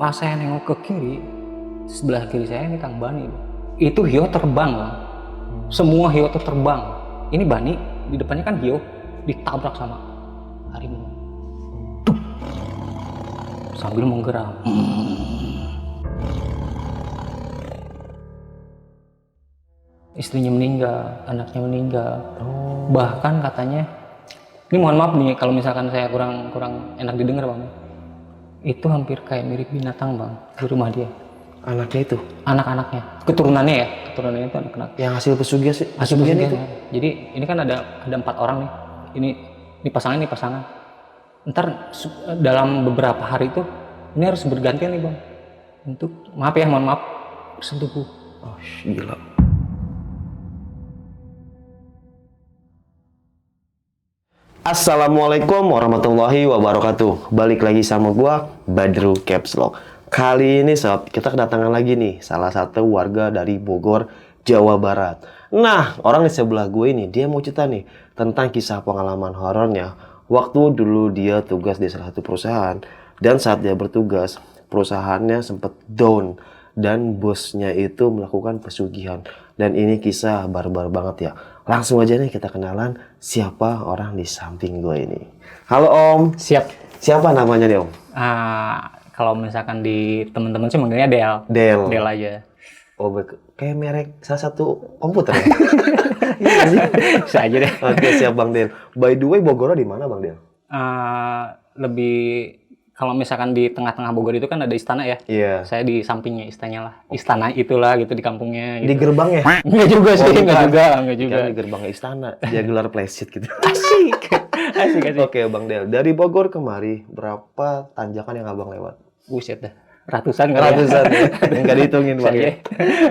Pas saya nengok ke kiri, sebelah kiri saya ini Kang Bani. Itu hiu terbang, Bang. Semua hiu itu terbang. Ini Bani, di depannya kan hiu, ditabrak sama harimau. Duh. Sambil menggeram. Istrinya meninggal, anaknya meninggal. Bahkan katanya, ini mohon maaf nih kalau misalkan saya kurang enak didengar, Bang. Itu hampir kayak mirip binatang, Bang, di rumah dia. Anaknya itu? Anak-anaknya, keturunannya itu anak-anak. Yang hasil pesugihan sih? Hasil pesugihan itu. Jadi ini kan ada 4 orang nih. Ini pasangan. Ntar dalam beberapa hari itu ini harus bergantian nih, Bang. Untuk mohon maaf bersentubuh. Oh, gila. Assalamualaikum warahmatullahi wabarakatuh. Balik lagi sama gua, Badru Caps Lock. Kali ini sob, kita kedatangan lagi nih salah satu warga dari Bogor, Jawa Barat. Nah, orang di sebelah gue ini, dia mau cerita nih tentang kisah pengalaman horornya waktu dulu dia tugas di salah satu perusahaan. Dan saat dia bertugas, perusahaannya sempat down dan bosnya itu melakukan pesugihan. Dan ini kisah barbar banget ya. Langsung aja nih kita kenalan siapa orang di samping gue ini. Halo Om. Siap. Siapa namanya nih Om? Kalau misalkan di teman-teman sih manggilnya Del. Del aja. Oh, kayak merek salah satu komputer ya? Bisa aja deh. Oke, siap Bang Del. By the way, Bogor di mana Bang Del? Lebih kalau misalkan di tengah-tengah Bogor itu kan ada istana ya. Iya. Saya di sampingnya istananya lah. Istana itulah gitu di kampungnya. Gitu. Di gerbang ya? Enggak juga sih, enggak juga. Kan di gerbang istana, dia gelar playset gitu. Asik. Oke, Bang Del. Dari Bogor kemari, berapa tanjakan yang Abang lewat? Buset dah. Ratusan kali Ratusan ya. Enggak dihitungin Bang ya.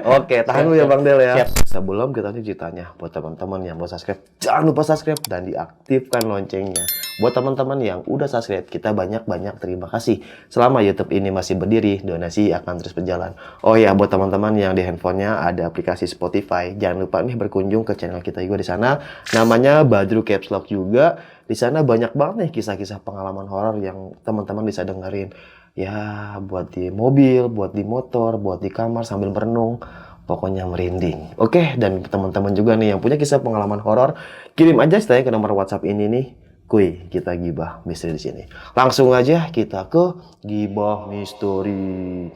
Oke, tahan dulu ya Bang Del ya. Siap. Sebelum kita lanjut ceritanya, buat teman-teman yang mau subscribe, jangan lupa subscribe dan diaktifkan loncengnya. Buat teman-teman yang udah subscribe, kita banyak-banyak terima kasih. Selama YouTube ini masih berdiri, donasi akan terus berjalan. Oh ya, buat teman-teman yang di handphonenya ada aplikasi Spotify, jangan lupa nih berkunjung ke channel kita juga di sana. Namanya Badru Caps Lock juga. Di sana banyak banget nih kisah-kisah pengalaman horor yang teman-teman bisa dengerin. Ya, buat di mobil, buat di motor, buat di kamar sambil merenung. Pokoknya merinding. Oke, dan teman-teman juga nih yang punya kisah pengalaman horor, kirim aja ceritanya ke nomor WhatsApp ini nih. Kuy, kita gibah misteri di sini. Langsung aja kita ke gibah misteri.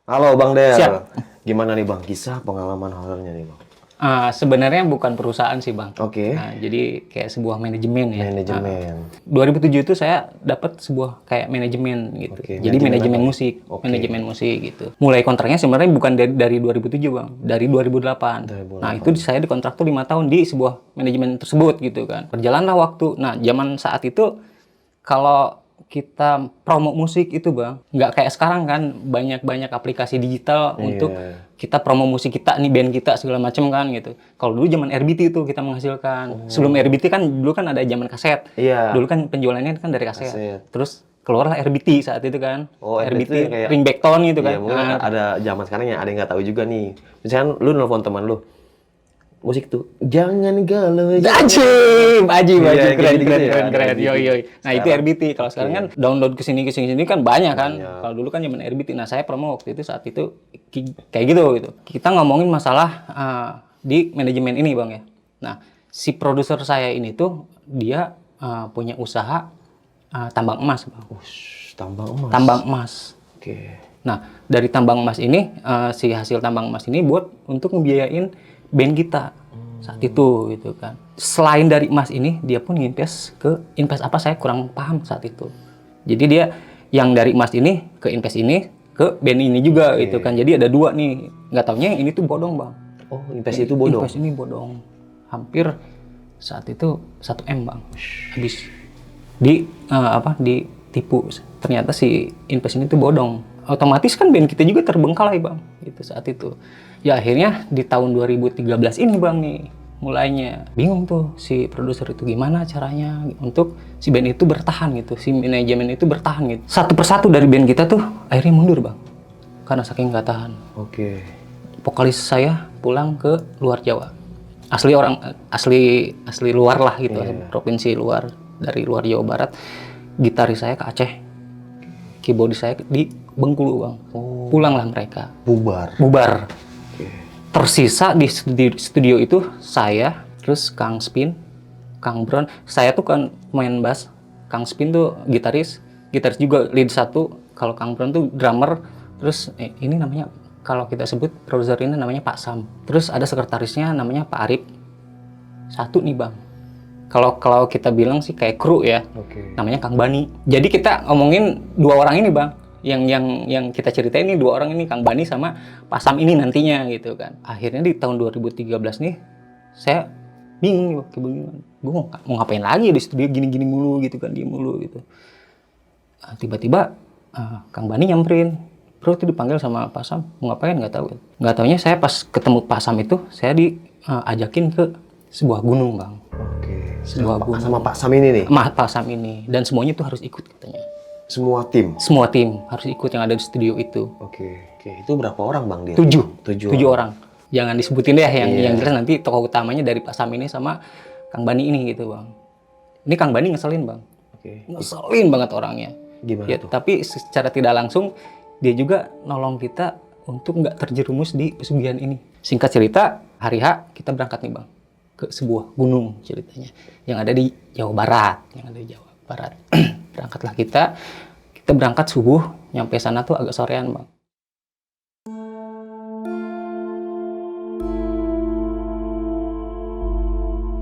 Halo Bang Del. Siap. Gimana nih Bang kisah pengalaman horornya nih Bang? Sebenarnya bukan perusahaan sih, Bang. Oke. Nah, jadi kayak sebuah manajemen ya. Manajemen. 2007 itu saya dapat sebuah kayak manajemen gitu. Oke, Jadi manajemen apa? musik, Oke. manajemen musik gitu. Mulai kontraknya sebenarnya bukan dari 2007, Bang. Dari 2008. 2008. Nah, itu saya dikontrak tuh 5 tahun di sebuah manajemen tersebut gitu kan. Berjalanlah waktu. Nah, zaman saat itu kalau kita promo musik itu Bang, nggak kayak sekarang kan banyak aplikasi digital untuk kita promo musik kita nih, band kita segala macam kan gitu. Kalau dulu zaman RBT itu kita menghasilkan. Sebelum RBT kan dulu kan ada zaman kaset. Iya. Dulu kan penjualannya kan dari kaset. Terus keluarlah RBT saat itu kan. Oh, RBT kayak ringback tone gitu kan. Iya, mungkin ada zaman sekarang yang ada yang nggak tahu juga nih. Misalkan lu nelfon teman lu, musik tuh jangan galau Ajib, Iya, keren. gitu ya, Yo. Nah, sekarang. itu RBT. Kalau sekarang kan download kesini kan banyak kan. Banyak. Kalau dulu kan zaman RBT. Nah, saya promo waktu itu saat itu kayak gitu. Kita ngomongin masalah di manajemen ini, Bang ya. Nah, si produser saya ini tuh dia punya usaha tambang emas, Bang. Tambang emas. Tambang emas. Oke. Nah, dari tambang emas ini, si hasil tambang emas ini buat untuk ngebiayain band kita saat itu gitu kan. Selain dari emas ini, dia pun invest apa saya kurang paham saat itu. Jadi dia yang dari emas ini ke invest ini ke band ini juga gitu kan. Jadi ada dua nih. Nggak taunya yang ini tuh bodong, Bang. Oh, invest itu bodong. Invest ini bodong. Hampir saat itu 1 M, Bang. Habis ditipu. Ternyata si invest ini tuh bodong. otomatis kan band kita juga terbengkalai bang itu saat itu. Ya akhirnya di tahun 2013 ini bang nih mulainya bingung tuh si produser itu gimana caranya untuk si band itu bertahan gitu, si manajemen itu bertahan gitu. Satu persatu dari band kita tuh akhirnya mundur bang karena saking nggak tahan. Oke. Vokalis saya pulang ke luar Jawa, asli luar lah gitu, provinsi luar, dari luar Jawa Barat. Gitaris saya ke Aceh, keyboardis saya di Bengkulu bang. Pulanglah mereka. Bubar. Tersisa di studio itu saya, terus Kang Spin, Kang Bron. Saya tuh kan main bass, Kang Spin tuh gitaris juga lead satu. Kalau Kang Bron tuh drummer. Terus ini namanya, kalau kita sebut produser ini namanya Pak Sam. Terus ada sekretarisnya namanya Pak Arif. Satu nih bang. Kalau kita bilang sih kayak kru ya, namanya Kang Bani. Jadi kita ngomongin dua orang ini bang, yang kita ceritain ini dua orang ini, Kang Bani sama Pak Sam ini nantinya gitu kan. Akhirnya di tahun 2013 nih, saya bingung nih, kebingungan. Gue mau ngapain lagi di studio gini-gini mulu gitu kan, diem mulu gitu. Tiba-tiba Kang Bani nyamperin, bro itu dipanggil sama Pak Sam, mau ngapain nggak tahu. Nggak taunya saya pas ketemu Pak Sam itu, saya diajakin ke sebuah gunung bang. Sebuah gunung. Sama Pak Sam ini nih? Pak Sam ini. Dan semuanya tuh harus ikut katanya. Semua tim harus ikut yang ada di studio itu. Oke. Itu berapa orang bang dia? 7 orang. Jangan disebutin deh yang jelas, nanti tokoh utamanya dari Pak Sam ini sama Kang Bani ini gitu bang. Ini Kang Bani ngeselin bang. Ngeselin banget orangnya. Gimana ya, tuh? Tapi secara tidak langsung dia juga nolong kita untuk nggak terjerumus di pesugihan ini. Singkat cerita, hari H kita berangkat nih bang ke sebuah gunung ceritanya yang ada di Jawa Barat, Berangkatlah kita berangkat subuh, nyampe sana tuh agak sorean bang.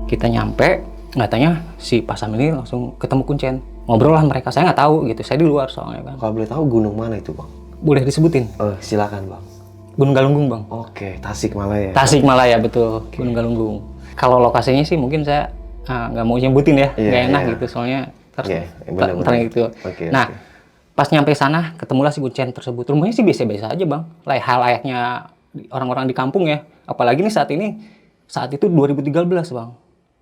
Kita nyampe, katanya si Pak Sam ini langsung ketemu Kuncen, ngobrol lah mereka. Saya nggak tahu gitu, saya di luar soalnya kan. Kalau boleh tahu gunung mana itu bang? Boleh disebutin? Silakan bang. Gunung Galunggung bang. Tasikmalaya. Tasikmalaya betul, Gunung Galunggung. Kalau lokasinya sih mungkin saya nggak mau nyebutin ya, nggak enak gitu soalnya gitu. Nah, pas nyampe sana ketemulah si Kuncen tersebut. Rumahnya sih biasa-biasa aja bang, layaknya orang-orang di kampung ya. Apalagi nih saat itu 2013 bang.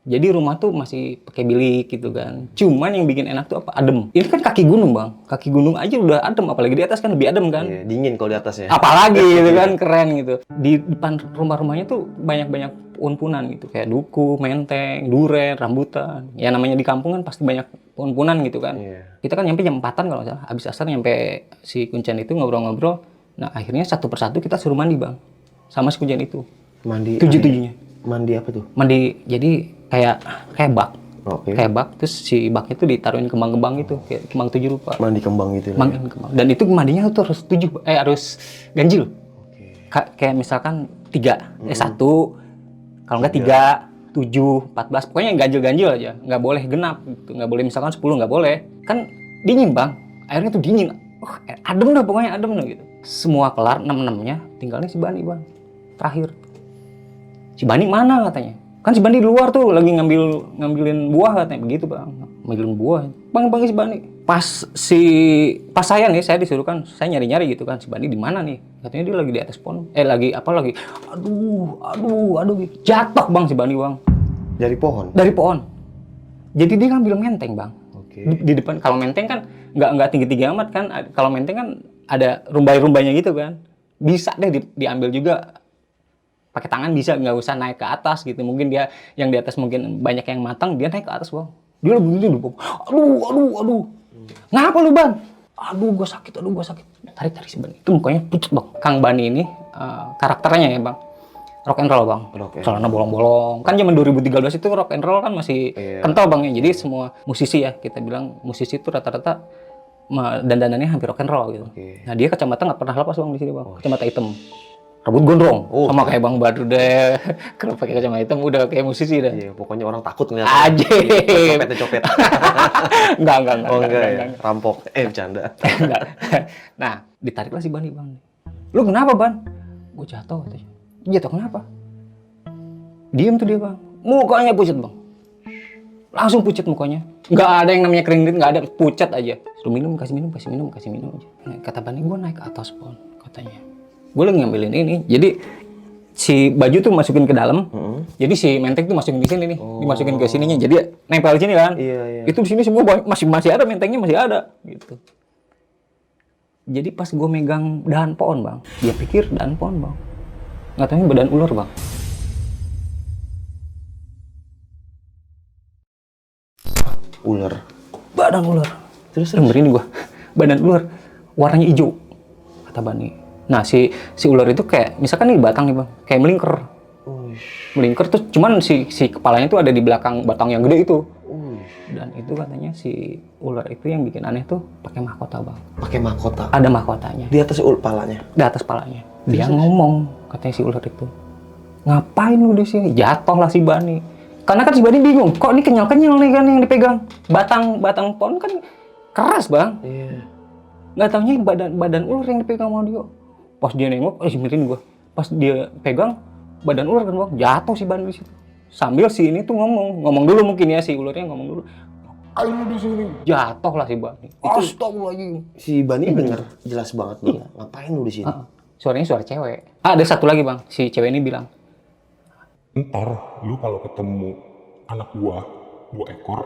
Jadi rumah tuh masih pakai bilik gitu kan. Cuman yang bikin enak tuh apa? Adem. Ini kan kaki gunung bang. Kaki gunung aja udah adem, apalagi di atas kan lebih adem kan. Iya, dingin kalau di atasnya. Apalagi gitu kan, keren gitu. Di depan rumah-rumahnya tuh banyak pohon-pohonan gitu. Kayak duku, menteng, duren, rambutan. Ya namanya di kampung kan pasti banyak pohon-pohonan gitu kan. Iya. Kita kan nyampe jam 4-an kalau nggak salah. Habis asar nyampe si Kuncen itu ngobrol-ngobrol. Nah akhirnya satu persatu kita suruh mandi bang. Sama si Kuncen itu. Mandi? 7-7-nya. Mandi apa tuh? Mandi, jadi kayak bak. Kayak bak, terus si baknya tuh ditaruhin kembang-kembang gitu, kayak kembang 7 rupa. Mandi kembang gitu. Mandi kembang. Dan itu mandinya tuh harus ganjil. Kayak misalkan 1, kalau enggak 3, 7, 14, pokoknya ganjil-ganjil aja. Nggak boleh genap gitu. Nggak boleh misalkan 10, nggak boleh. Kan dingin bang, airnya tuh dingin. Adem dah pokoknya, adem dah gitu. Semua kelar, 6-6-nya, tinggalnya si Bani bang. Terakhir. Si Bani mana katanya? Kan si Bani di luar tuh lagi ngambilin buah katanya, begitu bang. Ngambilin buah. Panggil si Bani. Pas saya disuruh kan, saya nyari-nyari gitu kan, si Bani di mana nih? Katanya dia lagi di atas pohon. Lagi. Aduh. Jatuh bang si Bani bang. Dari pohon? Dari pohon. Jadi dia ngambil menteng bang. Di depan, kalau menteng kan nggak tinggi-tinggi amat kan. Kalau menteng kan ada rumbai-rumbainya gitu kan. Bisa deh diambil juga. Pakai tangan bisa, nggak usah naik ke atas gitu. Mungkin dia yang di atas mungkin banyak yang matang, dia naik ke atas bang. Dia begini dulu. Aduh. Ngapa lu bang? Aduh gua sakit. Tarik si Bani. Itu mukanya pucat bang. Kang Bani ini karakternya ya bang, rock and roll bang. Celana bolong-bolong. Kan zaman 2013 itu rock and roll kan masih kental bang ya. Jadi semua musisi ya, kita bilang musisi itu rata-rata dandanannya hampir rock and roll gitu. Nah dia kacamata nggak pernah lepas bang di sini bang. Kacamata hitam. Rambut gondrong, sama kayak Bang Badru deh. Kalau pakai kacamata hitam udah kayak musisi dah. Iya, pokoknya orang takut ngeliat. Aja. Copet. Enggak. Rampok. Bercanda. Enggak. Nah, ditariklah si Bani bang. Lu kenapa Ban? Gue jatuh katanya. Jatuh kenapa? Diem tuh dia bang. Mukanya pucat bang. langsung pucat mukanya. Nggak ada yang namanya kering, nggak ada, pucat aja. Suruh minum, kasih minum aja. Nah, kata Bani, gue naik ke atas pohon katanya. Gue lagi ngambilin ini. Jadi si baju tuh masukin ke dalam. Jadi si menteng tuh masukin di sini nih, dimasukin ke sininya. Jadi nempel di sini kan. Iya. Itu di sini semua masih ada, mentengnya masih ada gitu. Jadi pas gue megang dahan pohon, Bang, dia pikir dahan pohon, Bang. Nggak tahu badan ular, Bang. Ular. Badan ular. Terus Merinding gua. Badan ular warnanya hijau, kata Bani. Nah, si ular itu kayak misalkan nih batang nih, Bang, kayak melingkar. Melingkar tuh cuman si kepalanya tuh ada di belakang batang yang gede itu. Dan itu katanya si ular itu yang bikin aneh tuh pakai mahkota, Bang. Pakai mahkota. Ada mahkotanya. Di atas palanya. Di atas palanya. Dia ngomong, katanya si ular itu, "Ngapain lu di sini?" Jatuh lah si Bani. Karena kan si Bani bingung, kok ini kenyal-kenyal nih kan yang dipegang. Batang pohon kan keras, Bang. Iya. Nggak taunya badan ular yang dipegang sama dia. Pas dia nengok, mirin gua. Pas dia pegang badan ular kan, Bang, jatuh si Bani di situ. Sambil si ini tuh ngomong dulu mungkin ya, si ularnya ngomong dulu. "Ayo di sini." Jatuh lah si Bani. Astagfirullahaladzim. Si Bani denger jelas banget nih. Ngapain lu di sini? Suaranya suara cewek. Ada satu lagi, Bang. Si cewek ini bilang, "Ntar lu kalau ketemu anak gua 2 ekor,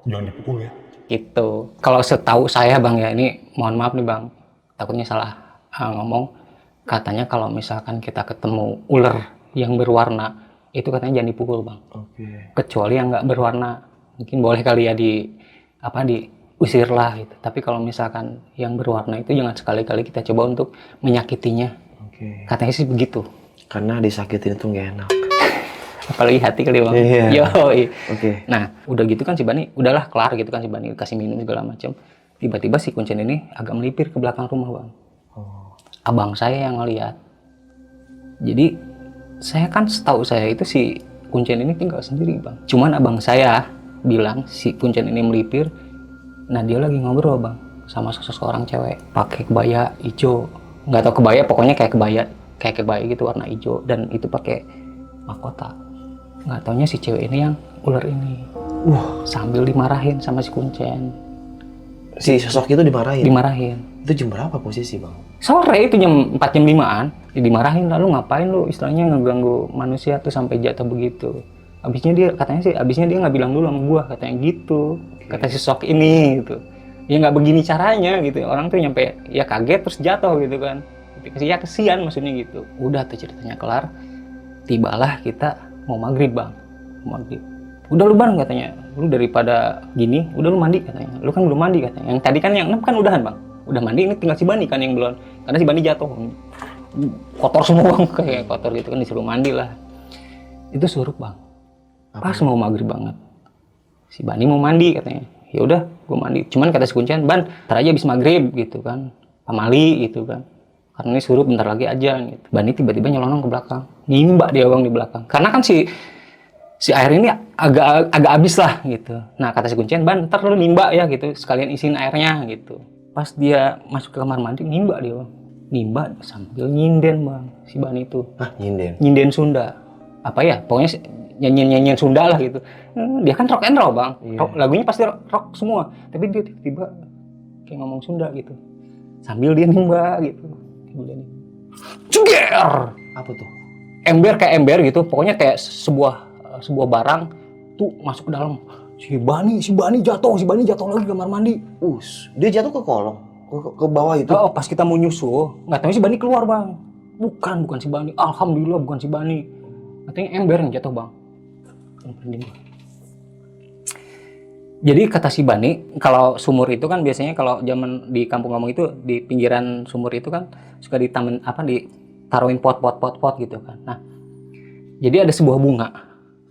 jangan dipukul ya." gitu. Kalau setahu saya, Bang, ya, ini mohon maaf nih, Bang, takutnya salah ngomong. Katanya kalau misalkan kita ketemu ular yang berwarna, itu katanya jangan dipukul, Bang. Oke. Kecuali yang nggak berwarna, mungkin boleh kali ya diusir lah gitu. Tapi kalau misalkan yang berwarna itu jangan sekali-kali kita coba untuk menyakitinya. Oke. Katanya sih begitu. Karena disakitin itu nggak enak. Apalagi hati kali, Bang. Iya. Yoi. Oke. Nah, udah gitu kan si Bani, udahlah kelar gitu kan si Bani, kasih minum segala macam. Tiba-tiba si kuncen ini agak melipir ke belakang rumah, Bang. Abang saya yang ngeliat. Jadi, saya kan setahu saya itu si kuncen ini tinggal sendiri, Bang. Cuman abang saya bilang si kuncen ini melipir, nah dia lagi ngobrol, Bang, sama seseorang cewek. Pakai kebaya hijau. Nggak tahu kebaya, pokoknya kayak kebaya gitu warna hijau. Dan itu pakai mahkota. Nggak taunya si cewek ini yang ular ini. Sambil dimarahin sama si kuncen. Si sosok itu dimarahin? Dimarahin. Itu jam berapa posisi, Bang? Sore itu jam 4 jam 5-an. Dimarahin, lalu ngapain lu istilahnya ngeganggu manusia tuh sampai jatuh begitu. Katanya sih dia nggak bilang dulu sama gua, katanya gitu. Kata si sosok ini gitu. Ya nggak begini caranya gitu. Orang tuh nyampe ya kaget terus jatuh gitu kan. Ya kesian maksudnya gitu. Udah tuh ceritanya kelar. Tibalah kita mau maghrib, Bang. Maghrib. Udah lu, Bang, katanya. Lu daripada gini, udah lu mandi katanya. Lu kan belum mandi katanya. Yang tadi kan yang 6 kan udahan, Bang. Udah mandi, ini tinggal si Bani kan yang belum. Karena si Bani jatuh. Kotor semua, Bang. Kayak kotor gitu kan, disuruh mandi lah. Itu suruh, Bang. Pas mau maghrib banget. Si Bani mau mandi katanya. Ya udah, gua mandi. Cuman kata si kuncen, "Ban, ntar aja habis maghrib," gitu kan. Pamali gitu kan. Karena ini suruh bentar lagi aja gitu. Bani tiba-tiba nyelonong ke belakang. Nimba dia, Bang, di belakang. Karena kan si air ini agak habis lah gitu. Nah, kata si kuncen, "Ban, ntar lu nimba ya gitu. Sekalian isiin airnya gitu." Pas dia masuk ke kamar mandi, nimba dia, Bang. Nimba sambil nyinden, Bang, si Bani itu. Hah, nyinden? Nyinden Sunda. Apa ya? Pokoknya nyanyian Sunda lah gitu. Dia kan rock and roll, Bang. Iya. Lagunya pasti rock semua. Tapi dia tiba-tiba kayak ngomong Sunda gitu. Sambil dia nimba gitu. Ceger! Apa tuh? Ember kayak ember gitu, pokoknya kayak sebuah barang tuh masuk ke dalam. Si Bani jatuh lagi di kamar mandi. Dia jatuh ke kolong, ke bawah itu. Oh, pas kita mau nyusul, nggak tahu si Bani keluar, Bang. Bukan si Bani. Alhamdulillah bukan si Bani. Katanya ember yang jatuh, Bang. Jadi kata si Bani, kalau sumur itu kan biasanya kalau zaman di kampung-kampung itu di pinggiran sumur itu kan suka ditaruhin pot gitu kan. Nah, jadi ada sebuah bunga.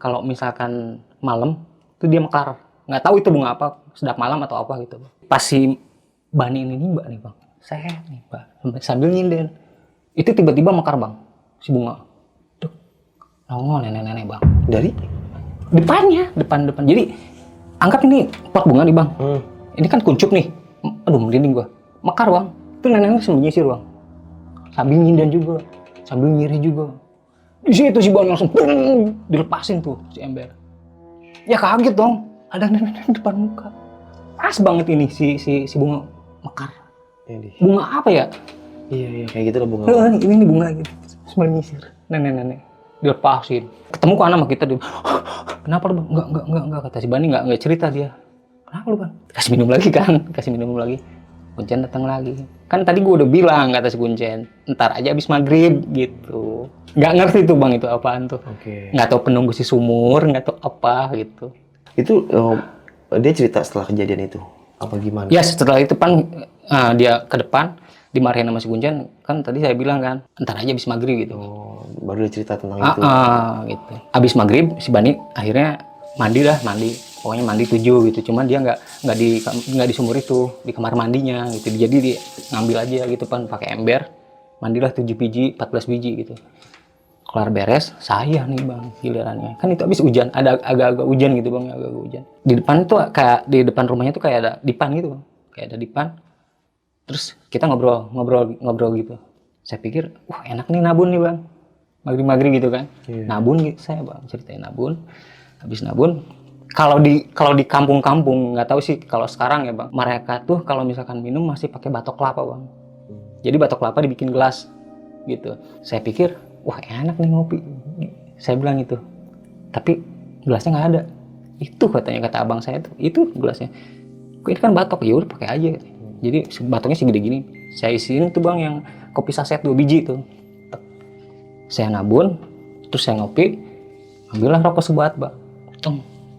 Kalau misalkan malam itu dia mekar. Nggak tahu itu bunga apa, sedap malam atau apa gitu. Pas si Bani ini nimba nih, Bang. Saya nih, Pak, sambil nyinden. Itu tiba-tiba mekar, Bang, si bunga. Tuh, nongol nenek-nenek, Bang. Dari depannya, depan. Jadi anggap ini pot bunga nih, Bang. Ini kan kuncup nih. Aduh, merinding gua. Mekar, Bang. Itu nenek-nenek sembunyi sih, Bang. Sambil nyinden juga, sambil nyiri juga. Di situ si Bang langsung dilepasin tuh si ember. Ya kaget dong, ada nenek depan muka. Pas banget ini si bunga mekar. Ini. Bunga apa ya? Iya, kayak gitu lah bunga. Ini bunga gitu. Terus nyisir. Nenek-nenek dilepasin. Ketemu kan sama kita dia. Kenapa lu bang? Enggak kata si Bani enggak cerita dia. Kenapa lu bang? Kasih minum lagi. Kuncen datang lagi. Kan tadi gue udah bilang kata si Kuncen, ntar aja abis maghrib gitu. Nggak ngerti tuh bang itu apaan tuh. Oke. Nggak tahu penunggu si sumur, nggak tahu apa gitu. Itu dia cerita setelah kejadian itu apa gimana? Ya setelah itu kan dia ke depan dimarahin sama si Kuncen. Kan tadi saya bilang kan, ntar aja abis maghrib gitu. Oh, baru dia cerita tentang itu. Gitu. Abis maghrib si Bani akhirnya mandi. Pokoknya mandi 7 gitu. Cuman dia nggak di sumur itu, di kamar mandinya gitu. Jadi dia ngambil aja gitu kan pakai ember. Mandilah 7 biji, 14 biji gitu. Kelar beres, saya nih bang gilirannya. Kan itu habis hujan, ada agak-agak hujan gitu bang, agak-agak hujan. Di depan tuh kayak di depan rumahnya tuh kayak ada dipan gitu bang, kayak ada dipan. Terus kita ngobrol gitu. Saya pikir, wah enak nih nabun nih bang, maghrib gitu kan. Yeah. Nabun gitu saya bang, ceritain nabun. Habis nabun, kalau di kampung-kampung nggak tahu sih kalau sekarang ya bang, mereka tuh kalau misalkan minum masih pakai batok kelapa bang. Jadi batok kelapa dibikin gelas gitu. Saya pikir, wah enak nih ngopi. Saya bilang itu. Tapi gelasnya nggak ada. Itu katanya kata abang saya tuh. Itu gelasnya. Ini kan batok, ya udah pakai aja. Jadi batoknya segede gini. Saya isiin tuh bang yang kopi saset 2 biji tuh. Saya nabun, terus saya ngopi. Ambillah rokok sebat bang.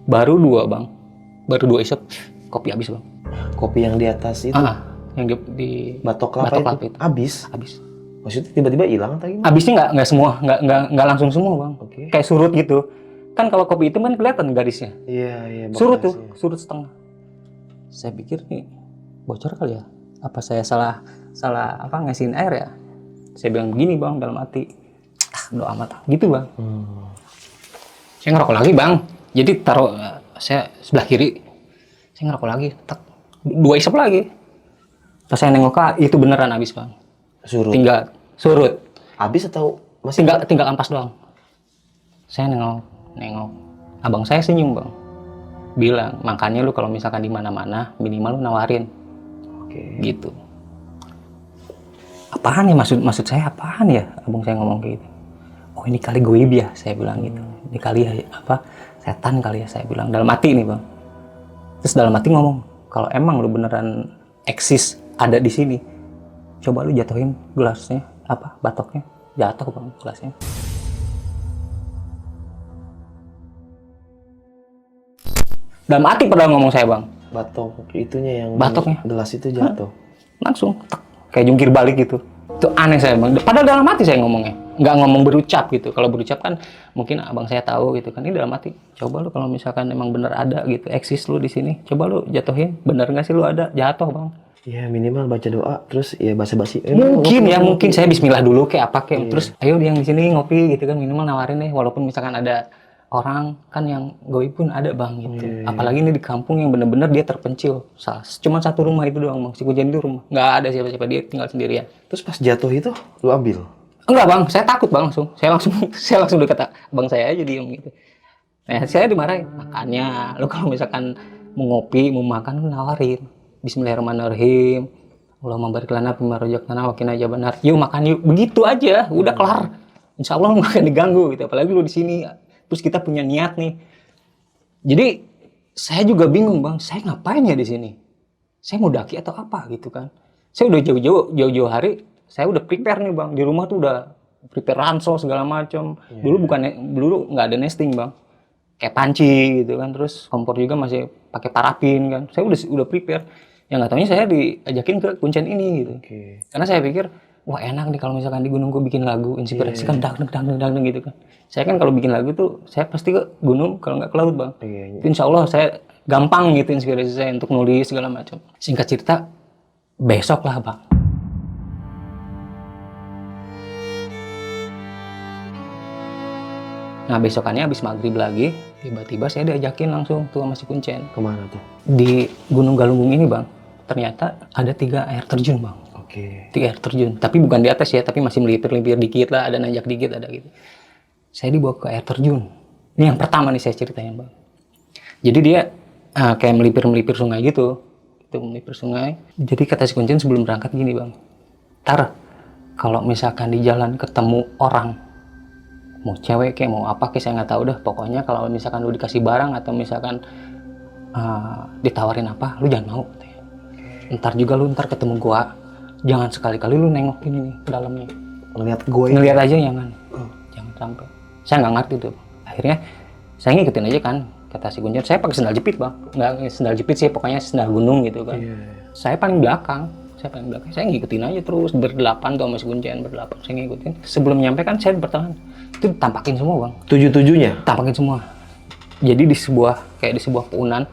Baru 2 bang. Baru 2 isep. Kopi habis bang. Kopi yang di atas itu. Yang di batok kelapa itu. Habis. Maksudnya tiba-tiba hilang atau gimana? Habisnya nggak semua, nggak langsung semua bang. Oke. Kayak surut gitu. Kan kalau kopi itu kan kelihatan garisnya. Iya. Surut tuh, surut setengah. Saya pikir nih bocor kali ya. Apa saya salah apa ngasihin air ya? Saya bilang begini bang dalam hati. Doa amat gitu bang. Saya ngerokok lagi bang. Jadi taruh saya sebelah kiri. Saya ngerokok lagi. 2 isep lagi. Pas saya nengok itu beneran habis bang. Surut. Tinggal surut. Habis atau masih? Tinggal ampas doang. Saya nengok. Abang saya senyum bang. Bilang, makanya lu kalau misalkan di mana-mana minimal lu nawarin. Oke. Gitu. Apaan ya maksud saya apaan ya? Abang saya ngomong kayak gitu. Oh ini kali goib ya, saya bilang gitu. Ini kali ya apa? Setan kali ya, saya bilang dalam hati nih bang. Terus dalam hati ngomong, kalau emang lu beneran eksis ada di sini, coba lu jatuhin gelasnya, batoknya, jatuh bang gelasnya. Dalam hati padahal ngomong saya bang. Batok itunya yang Batoknya. gelas itu jatuh. Langsung kayak jungkir balik gitu. Itu aneh saya bang. Padahal dalam hati saya ngomongnya, nggak ngomong berucap gitu. Kalau berucap kan mungkin abang saya tahu gitu kan. Ini dalam hati. Coba lu kalau misalkan emang bener ada gitu, eksis lu di sini, coba lu jatuhin. Bener nggak sih lu ada? Jatuh bang. Ya minimal baca doa, terus ya basa-basi. Mungkin saya bismillah dulu kayak apa kayak. Terus ayo yang di sini ngopi gitu kan, minimal nawarin deh. Walaupun misalkan ada orang kan yang goib pun ada bang gitu. Apalagi ini di kampung yang bener-bener dia terpencil. Cuma 1 rumah itu doang bang. Si Kuncen itu rumah. Nggak ada siapa-siapa, dia tinggal sendirian. Terus pas jatuh itu lu ambil? Enggak bang, saya takut bang langsung. Saya langsung berkata, bang saya aja diem gitu. Nah saya dimarahin. Makanya lu kalau misalkan mau ngopi, mau makan, lu nawarin. Bismillahirrahmanirrahim. Allahumma barik lana fima razaqtana wa qina adzabannar. Yuk makan yuk. Begitu aja, udah kelar. Insya Allah lu nggak akan diganggu gitu. Apalagi lu di sini. Terus kita punya niat nih. Jadi saya juga bingung bang, saya ngapain ya di sini? Saya mau daki atau apa gitu kan? Saya udah jauh-jauh hari, saya udah prepare nih bang. Di rumah tuh udah prepare ransel segala macam. Dulu nggak ada nesting bang, kayak panci gitu kan. Terus kompor juga masih pakai parafin kan. Saya udah prepare. Yang nggak taunya saya diajakin ke Kuncen ini gitu. Karena saya pikir, wah enak nih kalau misalkan di gunung gue bikin lagu, inspirasi kan dang gitu kan. Saya kan kalau bikin lagu tuh, saya pasti ke gunung kalau nggak ke laut bang. Insya Allah saya gampang gitu inspirasi saya untuk nulis segala macam. Singkat cerita, besok lah bang. Nah besokannya habis maghrib lagi, tiba-tiba saya diajakin langsung tuh sama si Kuncen. Kemana tuh? Di Gunung Galunggung ini bang, ternyata ada 3 air terjun bang. 3 air terjun, tapi bukan di atas ya, tapi masih melipir-lipir dikit lah, ada nanjak dikit, ada gitu. Saya dibawa ke air terjun. Ini yang pertama nih saya ceritain bang. Jadi dia kayak melipir sungai gitu. Itu melipir sungai. Jadi kata si Kuncen sebelum berangkat gini bang. Kalau misalkan di jalan ketemu orang, mau cewek kayak mau apa kayak saya nggak tahu dah. Pokoknya kalau misalkan lu dikasih barang atau misalkan ditawarin apa, lu jangan mau. Ntar juga lu ketemu gua, jangan sekali-kali lu nengokin ini ke dalamnya. Ngeliat gue. Ngeliat aja jangan sampai. Saya nggak ngerti tuh. Akhirnya saya ngikutin aja kan. Kata si Kuncen, saya pakai sendal jepit bang. Nggak sendal jepit sih, pokoknya sendal gunung gitu kan. Saya paling belakang. Saya ngikutin aja terus berdelapan tuh sama si Kuncen, berdelapan. Saya ngikutin. Sebelum nyampe kan saya bertahan. Itu tampakin semua bang. 7-7-nya? Tampakin semua. Jadi di sebuah punan,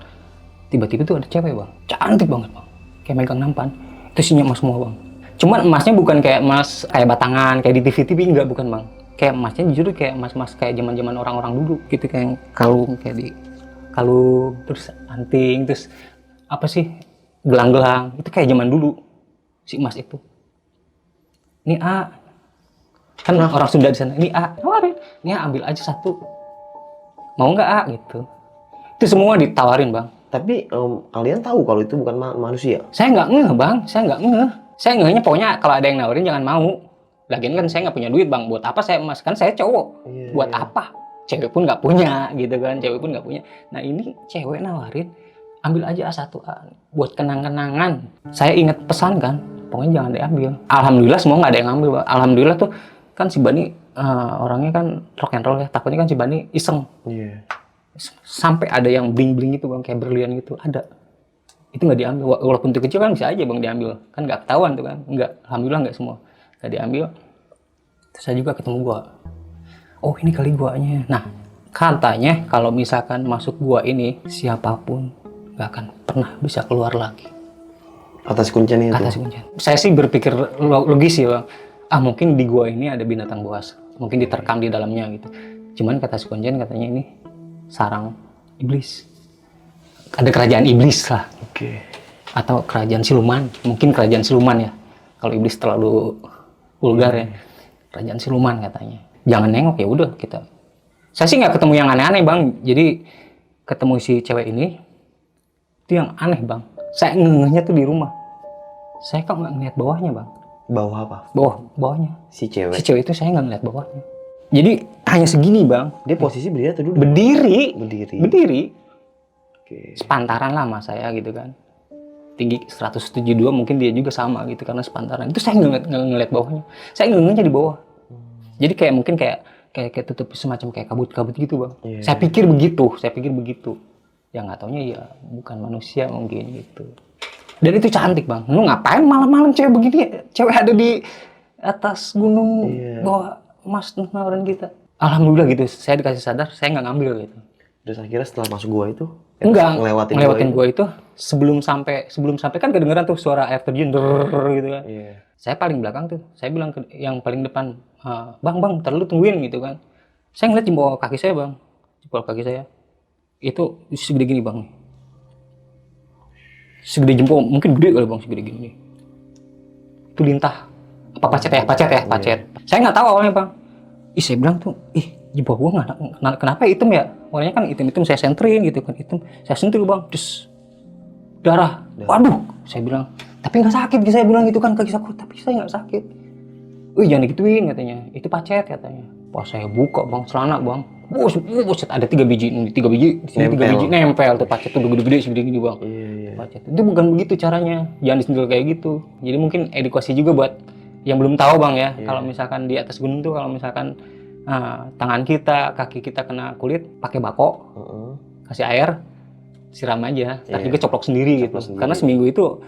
tiba-tiba tuh ada cewek bang. Cantik banget bang. Kayak megang nampan. Itu isinya emas semua bang. Cuman emasnya bukan kayak emas kayak batangan, kayak di TV enggak, bukan bang. Kayak emasnya jujur kayak emas kayak zaman-zaman orang-orang dulu gitu, kayak kalung, kayak di kalung, terus anting, terus apa sih, gelang-gelang. Itu kayak zaman dulu si emas itu. Ini A. Kan orang Sunda di sana. Ini A. Tawarin. Ini A, ambil aja satu. Mau nggak A gitu. Itu semua ditawarin bang. Tapi kalian tahu kalau itu bukan manusia? Saya nggak ngeh bang, saya nggak ngeh. Saya ngehnya pokoknya kalau ada yang nawarin jangan mau. Lagian kan saya nggak punya duit bang, buat apa saya emas? Kan saya cowok, buat apa? Cewek pun nggak punya gitu kan, cewek pun nggak punya. Nah ini cewek nawarin, ambil aja A1 A, buat kenang-kenangan. Saya ingat pesan kan, pokoknya jangan diambil. Alhamdulillah semua nggak ada yang ngambil bang. Alhamdulillah tuh kan si Bani orangnya kan rock and roll ya, takutnya kan si Bani iseng. Sampai ada yang bling-bling gitu bang, kayak berlian gitu, ada. Itu nggak diambil, walaupun itu kecil kan bisa aja bang diambil. Kan nggak ketahuan tuh kan, nggak, alhamdulillah nggak semua. Nggak diambil. Terus saya juga ketemu gua. Oh ini kali guanya. Nah katanya kalau misalkan masuk gua ini, siapapun nggak akan pernah bisa keluar lagi. Atas kuncian itu? Atas kuncian. Saya sih berpikir logis ya bang. Mungkin di gua ini ada binatang buas. Mungkin diterkam di dalamnya gitu. Cuman kata si Kuncen katanya ini sarang iblis. Ada kerajaan iblis lah. Atau kerajaan siluman. Mungkin kerajaan siluman ya. Kalau iblis terlalu vulgar ya. Kerajaan siluman katanya. Jangan nengok, ya udah kita. Saya sih nggak ketemu yang aneh-aneh bang. Jadi ketemu si cewek ini itu yang aneh bang. Saya ngehnya tuh di rumah. Saya kok nggak ngeliat bawahnya bang. Bawah apa? Bawahnya. Si cewek? Si cewek itu saya nggak ngeliat bawahnya. Jadi hanya segini bang. Dia posisi berdiri atau duduk? Berdiri. Oke. Sepantaran lah sama saya gitu kan. Tinggi 172, mungkin dia juga sama gitu karena sepantaran. Itu saya nggak ngeliat bawahnya. Saya ngehnya di bawah. Jadi kayak mungkin kayak tutup semacam kayak kabut-kabut gitu bang. Saya pikir begitu. Ya nggak taunya ya bukan manusia mungkin gitu. Dan itu cantik bang. Lu ngapain malam-malam cewek begini? Cewek ada di atas gunung bawa emas nawarin kita. Alhamdulillah gitu. Saya dikasih sadar, saya nggak ngambil gitu. Terus akhirnya setelah masuk gua itu? Enggak, ngelewatin gua itu sebelum sampai kan kedengeran tuh suara air terjun gitu kan. Saya paling belakang tuh. Saya bilang ke yang paling depan, bang, terlalu tungguin gitu kan. Saya ngeliat jempol kaki saya bang, jempol kaki saya itu segede gini bang. Segede jempol, mungkin gede kali bang, segede gini. Itu lintah. Apa pacet ya? Saya nggak tahu awalnya bang. Saya bilang tuh, jempol gua nggak, kenapa hitam ya? Warnanya kan hitam, saya senterin gitu kan, hitam. Saya sentil bang, terus darah. Waduh, saya bilang, tapi nggak sakit. Saya bilang gitu kan kaki saya, tapi saya nggak sakit. Jangan digituin katanya, itu pacet katanya. Pas saya buka bang, celana bang, buset, ada 3 biji, di sini 3 biji nempel tuh pacet tuh gede-gede segede gini bang. Pacet. Itu bukan begitu caranya, jangan disentil kayak gitu. Jadi mungkin edukasi juga buat yang belum tahu bang ya. Kalau misalkan di atas gunung tuh, kalau misalkan tangan kita, kaki kita kena kulit, pakai bako, kasih air, siram aja. Ntar juga coplok sendiri gitu. Karena seminggu itu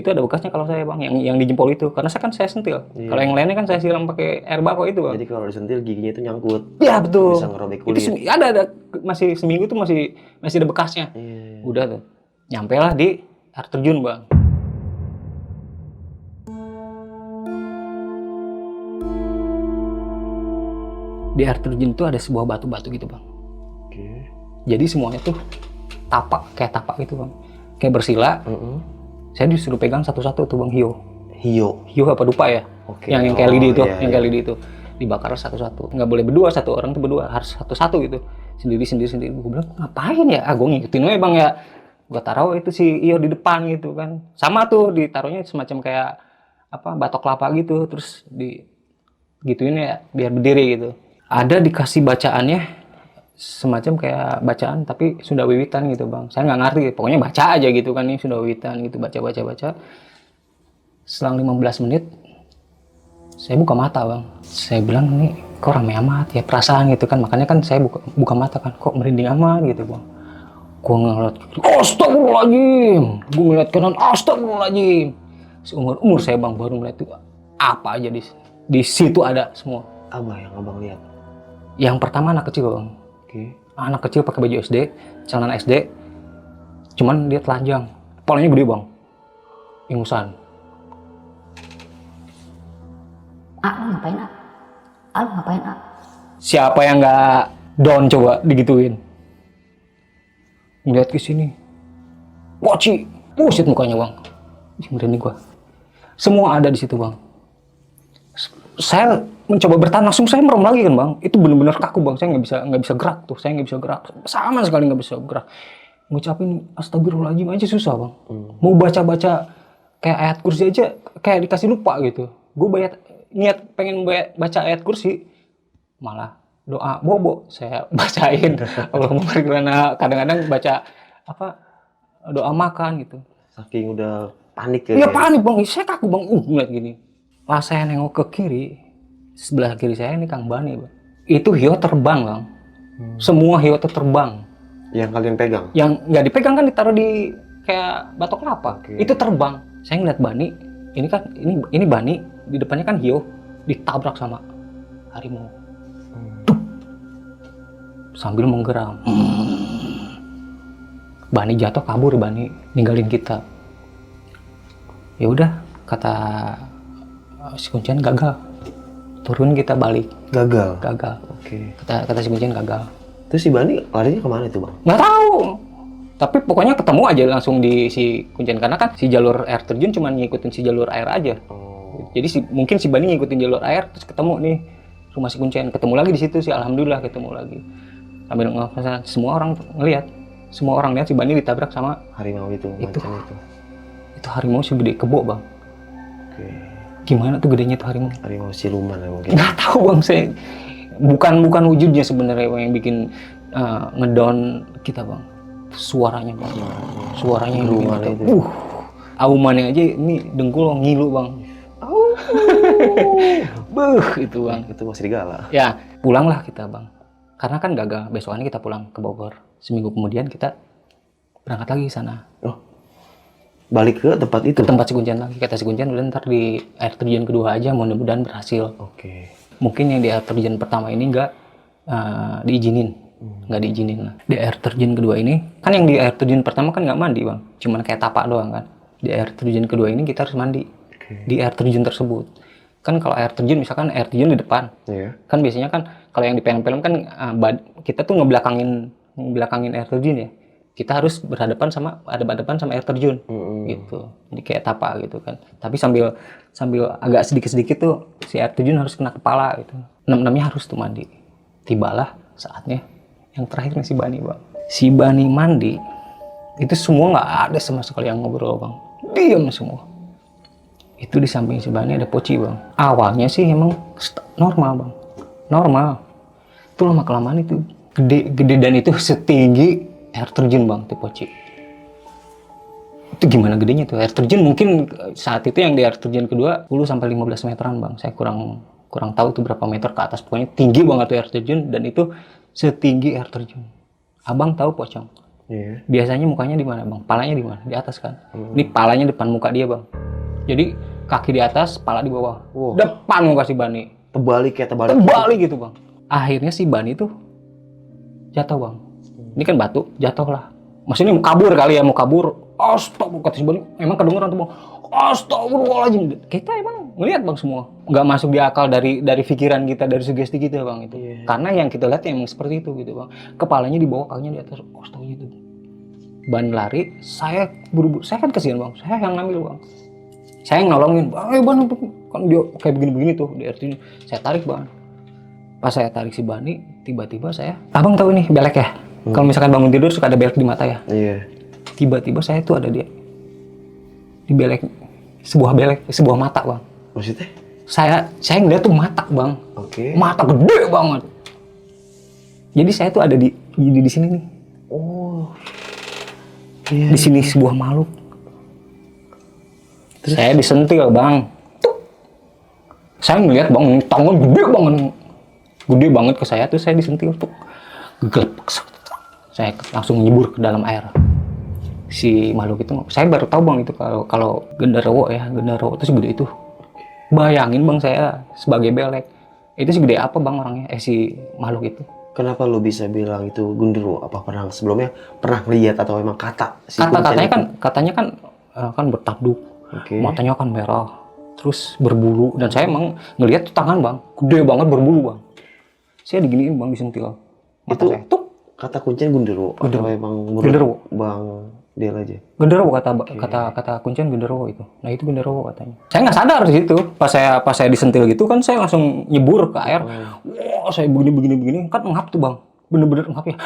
ada bekasnya kalau saya bang, yang di jempol itu. Karena saya sentil. Kalau yang lainnya kan saya siram pakai air bako itu bang. Jadi kalau disentil giginya itu nyangkut. Iya betul. Bisa ngerobek kulit. Itu ada masih seminggu itu masih ada bekasnya. Udah tuh, nyampe lah di air terjun bang. Di air terjun itu ada sebuah batu-batu gitu bang. Jadi semuanya tuh kayak tapak gitu bang, kayak bersila. Saya disuruh pegang satu-satu tuh bang, hiu apa dupa ya? Yang kayak lidi itu, yang kayak lidi itu. dibakar satu-satu. Nggak boleh berdua, satu orang tuh berdua, harus satu-satu gitu. Sendiri. Gue bilang, ngapain ya? Gue ngikutin aja bang ya. Gue taruh itu si Iyo di depan gitu kan. Sama tuh ditaruhnya semacam kayak batok kelapa gitu, terus di gituin ya biar berdiri gitu. Ada dikasih bacaannya semacam kayak bacaan tapi Sunda Wiwitan gitu bang. Saya nggak ngerti, pokoknya baca aja gitu kan, ini Sunda Wiwitan gitu, baca. Selang 15 menit saya buka mata bang. Saya bilang, ini kok rame amat ya, perasaan gitu kan. Makanya kan saya buka mata kan, kok merinding amat gitu bang. Gue ngeliat kiri, astagfirullahaladzim. Gue ngeliat kanan, astagfirullahaladzim. Seumur saya bang baru ngeliat itu apa aja di situ ada semua. Apa yang abang lihat? Yang pertama anak kecil bang. Oke. Anak kecil pakai baju SD, celana SD, cuman dia telanjang, kepalanya gede bang, ingusan. Lu ngapain, Lu ngapain, Siapa yang nggak down coba digituin? Ngeliat ke sini, Poci, buset mukanya bang, merinding gua. Semua ada di situ bang. Saya mencoba bertahan, langsung saya merem lagi kan bang. Itu benar-benar kaku bang, saya nggak bisa gerak tuh, saya nggak bisa gerak, sama sekali nggak bisa gerak. Ngucapin astagfirullahaladzim aja susah bang. Mau baca kayak ayat kursi aja kayak dikasih lupa gitu. Gue niat pengen baca ayat kursi, malah doa bobo saya bacain. Allahumma barik lana, kadang-kadang baca doa makan gitu. Saking udah panik ya. Iya panik bang, saya kaku bang, ngeliat gini. Pas saya nengok ke kiri, sebelah kiri saya ini Kang Bani bang. Itu hiu terbang bang. Semua hiu itu terbang. Yang kalian pegang? Yang nggak dipegang kan ditaruh di kayak batok kelapa. Oke. Itu terbang. Saya ngeliat Bani, ini Bani, di depannya kan hiu, ditabrak sama harimau. Sambil menggeram. Bani jatuh, kabur Bani, ninggalin kita. Ya udah, kata si Kuncen gagal. Turun kita balik. Gagal. Oke. Kata si Kuncen gagal. Terus si Bani larinya kemana itu bang? Nggak tahu. Tapi pokoknya ketemu aja langsung di si Kuncen, karena kan si jalur air terjun cuma ngikutin si jalur air aja. Jadi mungkin si Bani ngikutin jalur air, terus ketemu nih rumah si Kuncen, ketemu lagi di situ sih, alhamdulillah ketemu lagi. Sambil semua orang lihat si Bani ditabrak sama Harimau itu. Itu harimau segede kebo bang. Oke. Gimana tuh gedenya tuh harimau? Harimau siluman ya mungkin. Nggak tahu bang, saya bukan wujudnya sebenarnya yang bikin ngedown kita bang. Suaranya bang, suaranya yang bikin kita, aumannya aja ini dengkul ngilu bang. Itu bang. Itu masih serigala. Ya pulanglah kita bang, karena kan gagal. Besokannya kita pulang ke Bogor. Seminggu kemudian kita berangkat lagi ke sana. Oh, balik ke tempat itu? Ke tempat si Kuncen lagi. Kata si Kuncen udah ntar di air terjun kedua aja, mudah-mudahan berhasil. Oke. Mungkin yang di air terjun pertama ini nggak diizinin. Nggak diizinin lah. Di air terjun kedua ini, kan yang di air terjun pertama kan nggak mandi bang, cuman kayak tapak doang kan. Di air terjun kedua ini kita harus mandi. Di air terjun tersebut. Kan kalau air terjun, misalkan air terjun di depan, kan biasanya kan kalau yang di film-film kan kita tuh ngebelakangin air terjun ya. Kita harus berhadapan sama air terjun, gitu. Jadi kayak tapak gitu kan. Tapi sambil agak sedikit tuh si air terjun harus kena kepala gitu. Enam-enamnya harus tuh mandi. Tibalah saatnya. Yang terakhir nih si Bani bang. Si Bani mandi, itu semua nggak ada sama sekali yang ngobrol bang. Diam semua. Itu di samping si Bani ada Poci bang. Awalnya sih emang normal bang. Normal. Itu lama-kelamaan itu gede dan itu setinggi air terjun bang tuh Poci. Itu gimana gedenya tuh air terjun? Mungkin saat itu yang di air terjun kedua 10-15 meteran bang. Saya kurang tahu itu berapa meter ke atas. Pokoknya tinggi banget tuh air terjun dan itu setinggi air terjun. Abang tahu Pocong? Iya. Biasanya mukanya di mana bang? Palanya di mana? Di atas kan? Ini palanya depan muka dia bang. Jadi kaki di atas, pala di bawah. Wow. Depan muka si Bani. Terbalik Gitu bang. Akhirnya si Bani tuh jatuh bang. Ini kan batu, jatuh lah. Maksudnya mau kabur kali ya, mau kabur. Astagfirullah, kata si Bani. Emang kedengeran tuh bang. Astagfirullahaladzim. Kita emang ngeliat bang semua. Nggak masuk di akal dari pikiran kita, dari sugesti kita bang itu. Karena yang kita lihat emang seperti itu gitu bang. Kepalanya di bawah, kakinya di atas. Astagfirullah gitu. Ban lari, saya buru-buru. Saya kan kesian bang. Saya yang ngambil bang. Saya yang nolongin. Bang, kan dia kayak begini-begini tuh di air terjun. Saya tarik bang. Pas saya tarik si Bani, tiba-tiba saya, abang tahu nih belek ya? Kalau misalkan bangun tidur suka ada belek di mata ya? Iya. Tiba-tiba saya tuh ada di belek, sebuah mata bang. Maksudnya? Saya ngeliat tuh mata bang, Oke. mata gede banget. Jadi saya tuh ada di sini nih, Oh. Iya. di sini sebuah makhluk. Saya disentil bang. Tuk. Saya ngeliat bang, tangan gede banget ke saya tuh, saya disentil tuh, gelap. Saya langsung nyebur ke dalam air. Si makhluk itu, saya baru tahu bang itu kalau genderuwo itu segede itu. Bayangin bang, saya sebagai belek, itu segede apa bang orangnya, si makhluk itu. Kenapa lu bisa bilang itu genderuwo? Apa sebelumnya pernah lihat atau memang kata? Si kuncen itu? Katanya kan bertanduk, Oke. matanya kan merah, terus berbulu, dan saya emang ngelihat tuh tangan bang, gede banget berbulu bang. Saya diginiin bang, disentil. Mata Itu saya, tuk. kata kuncen genderuwo atau memang menurut Genderuwo. Bang Del aja? Genderuwo kata kuncian genderuwo itu. Nah itu genderuwo katanya. Saya nggak sadar di situ. Pas saya disentil gitu kan, saya langsung nyebur ke air. Wah, saya begini kan ngap tuh bang. Bener-bener ngap ya.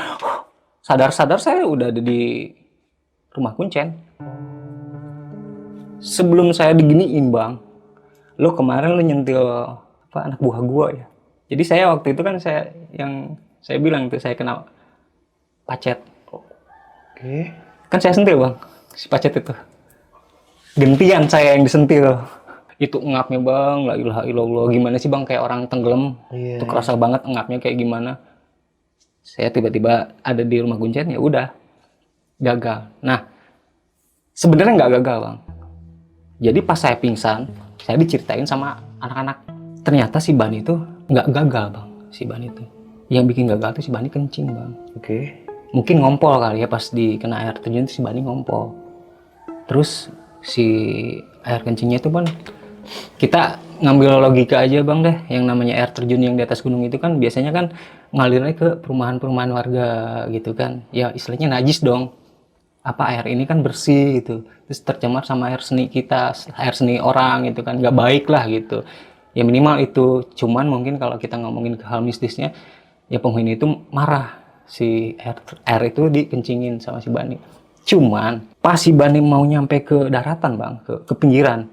Sadar saya udah ada di rumah kuncen. Sebelum saya diginiin bang, lo kemarin lo nyentil anak buah gua ya. Jadi saya waktu itu kan saya bilang tuh saya kena pacet. Oke. Kan saya sentil bang, si pacet itu. Gantian saya yang disentil. Itu ngapnya bang, la ilaha illallah. Gimana sih bang, kayak orang tenggelam. Iya, Itu kerasa banget ngapnya kayak gimana. Saya tiba-tiba ada di rumah kuncen, ya udah gagal. Nah, sebenarnya nggak gagal bang. Jadi pas saya pingsan, saya diceritain sama anak-anak. Ternyata si Bani itu nggak gagal bang, si Bani itu. Yang bikin gagal tuh si Bani kencing bang. Oke. Mungkin ngompol kali ya, pas kena air terjun si Bani ngompol. Terus si air kencingnya itu kan, kita ngambil logika aja bang deh, yang namanya air terjun yang di atas gunung itu kan biasanya kan ngalirnya ke perumahan-perumahan warga gitu kan. Ya istilahnya najis dong. Apa air ini kan bersih gitu, terus tercemar sama air seni kita, air seni orang gitu kan, nggak baik lah gitu. Ya minimal itu. Cuman mungkin kalau kita ngomongin ke hal mistisnya, ya penghuni itu marah. Si air itu dikencingin sama si Bani. Cuman pas si Bani mau nyampe ke daratan bang, ke pinggiran,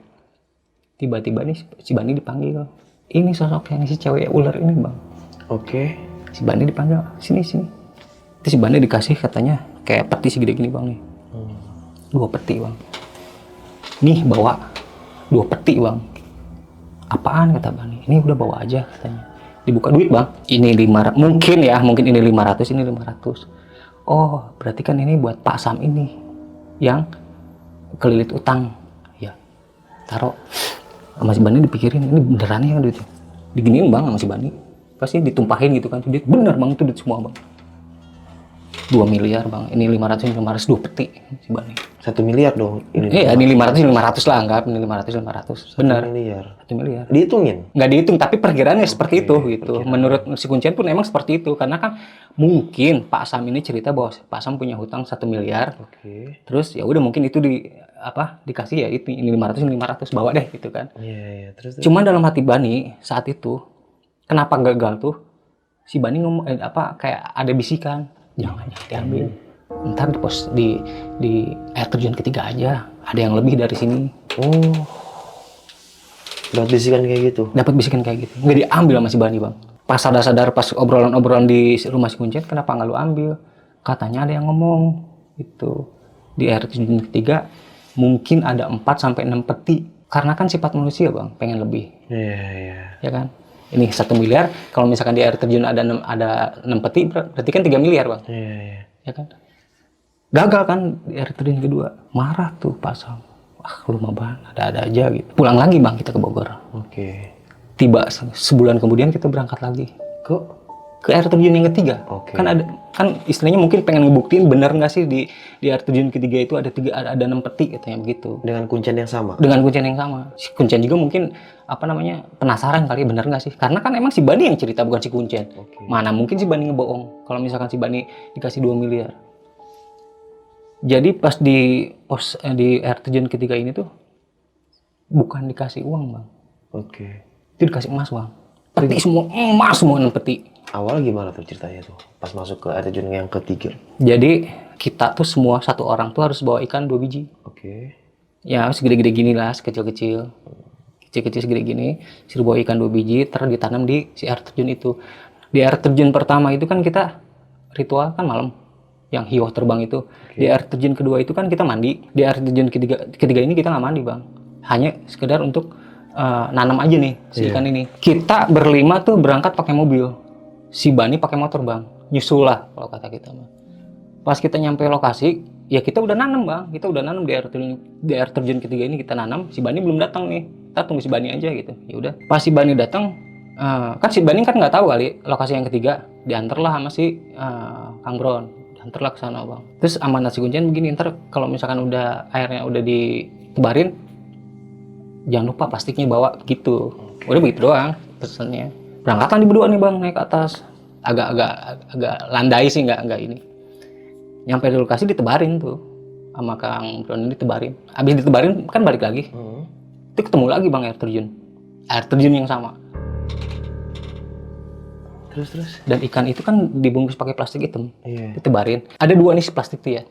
tiba-tiba nih si Bani dipanggil. Ini sosok yang si cewek ular ini bang. Oke. Si Bani dipanggil, sini. Terus si Bani dikasih katanya kayak peti segede gini bang nih. 2 peti bang. Nih bawa 2 peti bang. Apaan kata Bani? Ini udah bawa aja katanya. Dibuka duit bang, ini 500, mungkin ini 500, ini 500. Oh berarti kan ini buat Pak Sam ini yang kelilit utang ya, taruh. Sama si Bani dipikirin, ini beneran ya duitnya, diginiin bang sama si Bani, pasti ditumpahin gitu kan, duit bener bang, itu duit semua bang. 2 miliar bang, ini 500, ini 500, 2 peti si Bani. 1 miliar dong. Iya, ini 500 lah, anggap ini 500. Benar. 1 miliar. 1 miliar. Dihitungin? Nggak dihitung, tapi perkiraannya seperti itu gitu. Menurut si kuncian pun emang seperti itu, karena kan mungkin Pak Sam ini cerita bahwa Pak Sam punya hutang 1 miliar. Oke. Terus ya udah mungkin itu dikasih ya, itu ini 500 bawa deh gitu kan. Iya. Terus. Cuman dalam hati Bani saat itu, kenapa gagal tuh? Si Bani ngomong kayak ada bisikan, jangan diambil. Ntar di air terjun ketiga aja, ada yang lebih dari sini. Oh. Dapat bisikan kayak gitu? Dapat bisikan kayak gitu. Nggak diambil sama si Bani bang. Pas sadar-sadar, pas obrolan di rumah si kuncen, kenapa nggak lu ambil? Katanya ada yang ngomong itu di air terjun ketiga mungkin ada 4-6 peti. Karena kan sifat manusia bang, pengen lebih. Iya. Ya kan? Ini 1 miliar, kalau misalkan di air terjun ada 6 peti, berarti kan 3 miliar bang. Iya. Ya kan? Gagal kan di air terjun kedua. Marah tuh Pak Sam. Lu mah bang, ada aja gitu. Pulang lagi bang kita ke Bogor. Oke. Tiba sebulan kemudian kita berangkat lagi ke air terjun yang ketiga. Oke. Kan istilahnya mungkin pengen ngebuktiin benar nggak sih di air terjun ketiga itu ada 6 peti katanya begitu. Dengan kuncen yang sama? Dengan kuncen yang sama. Si kuncen juga mungkin penasaran kali benar nggak sih? Karena kan emang si Bani yang cerita, bukan si kuncen. Oke. Mana mungkin si Bani ngebohong kalau misalkan si Bani dikasih 2 miliar. Jadi pas di air terjun ketiga ini tuh bukan dikasih uang bang. Oke. Itu dikasih emas bang. Peti semua, emas semua peti. Awal gimana tuh ceritanya tuh? Pas masuk ke air terjun yang ketiga. Jadi kita tuh semua satu orang tuh harus bawa ikan 2 biji. Oke. Ya segede-gede gini lah, sekecil-kecil. Kecil-kecil segede gini, suruh bawa ikan 2 biji, terus ditanam di si air terjun itu. Di air terjun pertama itu kan kita ritual kan malam, yang hiu terbang itu. Di air terjun kedua itu kan kita mandi. Di air terjun ketiga ini kita nggak mandi bang, hanya sekedar untuk nanam aja nih si ikan ini. Kita berlima tuh berangkat pakai mobil, si Bani pakai motor bang, nyusul lah kalau kata kita mah. Pas kita nyampe lokasi, ya kita udah nanam bang, kita udah nanam di air terjun ketiga ini kita nanam. Si Bani belum datang nih, kita tunggu si Bani aja gitu. Ya udah, pas si Bani datang, kan si Bani kan nggak tahu kali lokasi yang ketiga, diantarlah sama si Kang Bron, diantarlah ke sana bang. Terus sama nasi kuncen begini, ntar kalau misalkan udah airnya udah ditebarin, jangan lupa plastiknya bawa gitu. Udah begitu doang pesannya. Berangkatlah di berdua nih bang, naik ke atas, agak landai sih, nggak ini. Nyampe di lokasi ditebarin tuh sama Kang Bron, ditebarin. Habis ditebarin kan balik lagi. Itu ketemu lagi bang air terjun yang sama. Terus. Dan ikan itu kan dibungkus pakai plastik hitam. Iya. Ditebarin. Ada 2 nih plastik tuh ya.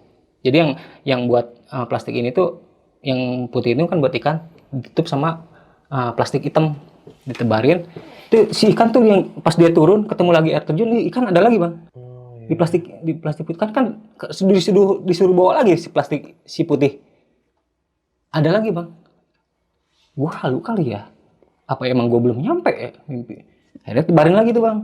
Jadi yang buat plastik ini tuh, yang putih itu kan buat ikan, ditutup sama plastik hitam, ditebarin. Itu si ikan tuh yang pas dia turun ketemu lagi air terjun, ikan ada lagi bang. Di plastik putih kan disuruh bawa lagi si putih. Ada lagi bang. Gua halu kali ya. Apa emang gua belum nyampe ya mimpi. Akhirnya tebarin lagi tuh bang,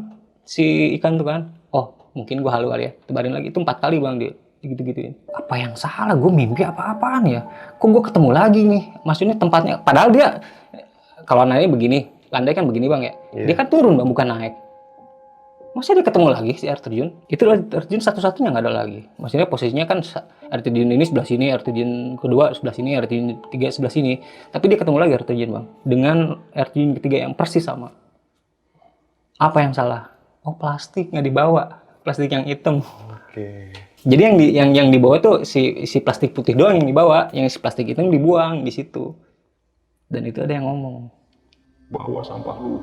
si ikan tuh kan. Oh mungkin gua halu kali ya. Tebarin lagi itu 4 kali bang dia gitu-gituin. Apa yang salah? Gua mimpi apa-apaan ya? Kok gua ketemu lagi nih? Maksudnya tempatnya. Padahal dia kalau naiknya begini, landai kan begini bang ya. Yeah. Dia kan turun bang, bukan naik. Masa dia ketemu lagi si air terjun? Itu air terjun satu-satunya nggak ada lagi. Maksudnya posisinya kan air terjun ini sebelah sini, air terjun kedua sebelah sini, air terjun ketiga sebelah sini. Tapi dia ketemu lagi air terjun bang, dengan air terjun ketiga yang persis sama. Apa yang salah? Oh plastik nggak dibawa, plastik yang hitam. Oke. Jadi yang dibawa tuh si plastik putih doang yang dibawa, yang si plastik hitam dibuang di situ. Dan itu ada yang ngomong. Bawa sampah lu.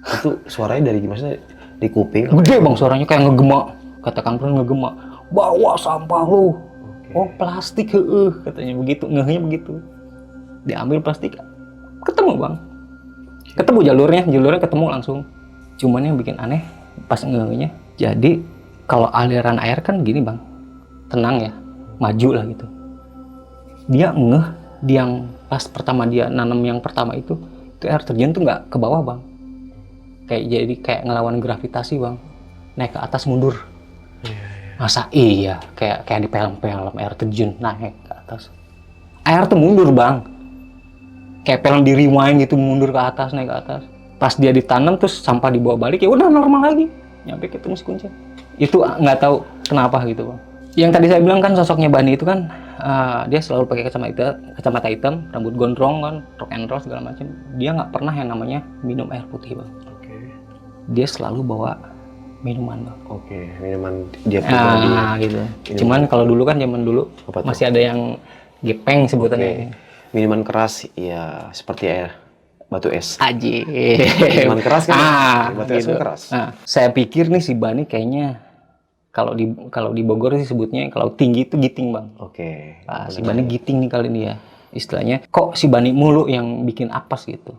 Itu suaranya dari gimana? Di kuping? Gede bang suaranya kayak ngegema. Kata Kang Bron ngegema. Bawa sampah lu. Oh plastik katanya begitu, ngehnya begitu. Diambil plastik, ketemu bang. Ketemu jalurnya ketemu langsung. Cuman yang bikin aneh pas ngehnya. Jadi kalau aliran air kan gini bang, tenang ya, maju lah gitu. Dia ngeh, yang pas pertama dia nanam yang pertama itu air terjun tuh nggak ke bawah bang. Kayak ngelawan gravitasi bang, naik ke atas mundur. Masa iya kayak di film-film air terjun naik ke atas, air tuh mundur bang, kayak film di rewind gitu, mundur ke atas, naik ke atas. Pas dia ditanam terus sampah dibawa balik, ya udah normal lagi, nyampe ketemu si kuncen. Itu nggak tahu kenapa gitu bang. Yang tadi saya bilang kan sosoknya Bani itu kan dia selalu pakai kacamata hitam, rambut gondrong kan, rock and roll segala macam. Dia nggak pernah yang namanya minum air putih bang. Dia selalu bawa minuman bang. Oke, minuman dia pribadi. Gitu. Cuman kalau dulu kan zaman dulu masih ada yang gepeng sebutannya. Minuman keras ya seperti air batu es. Aji. Minuman keras kan? Batu es gitu. kan keras. Nah, saya pikir nih si Bani kayaknya kalau di Bogor sih sebutnya kalau tinggi itu giting bang. Oke. Si Bani giting nih kali ini ya istilahnya. Kok si Bani mulu yang bikin apes gitu?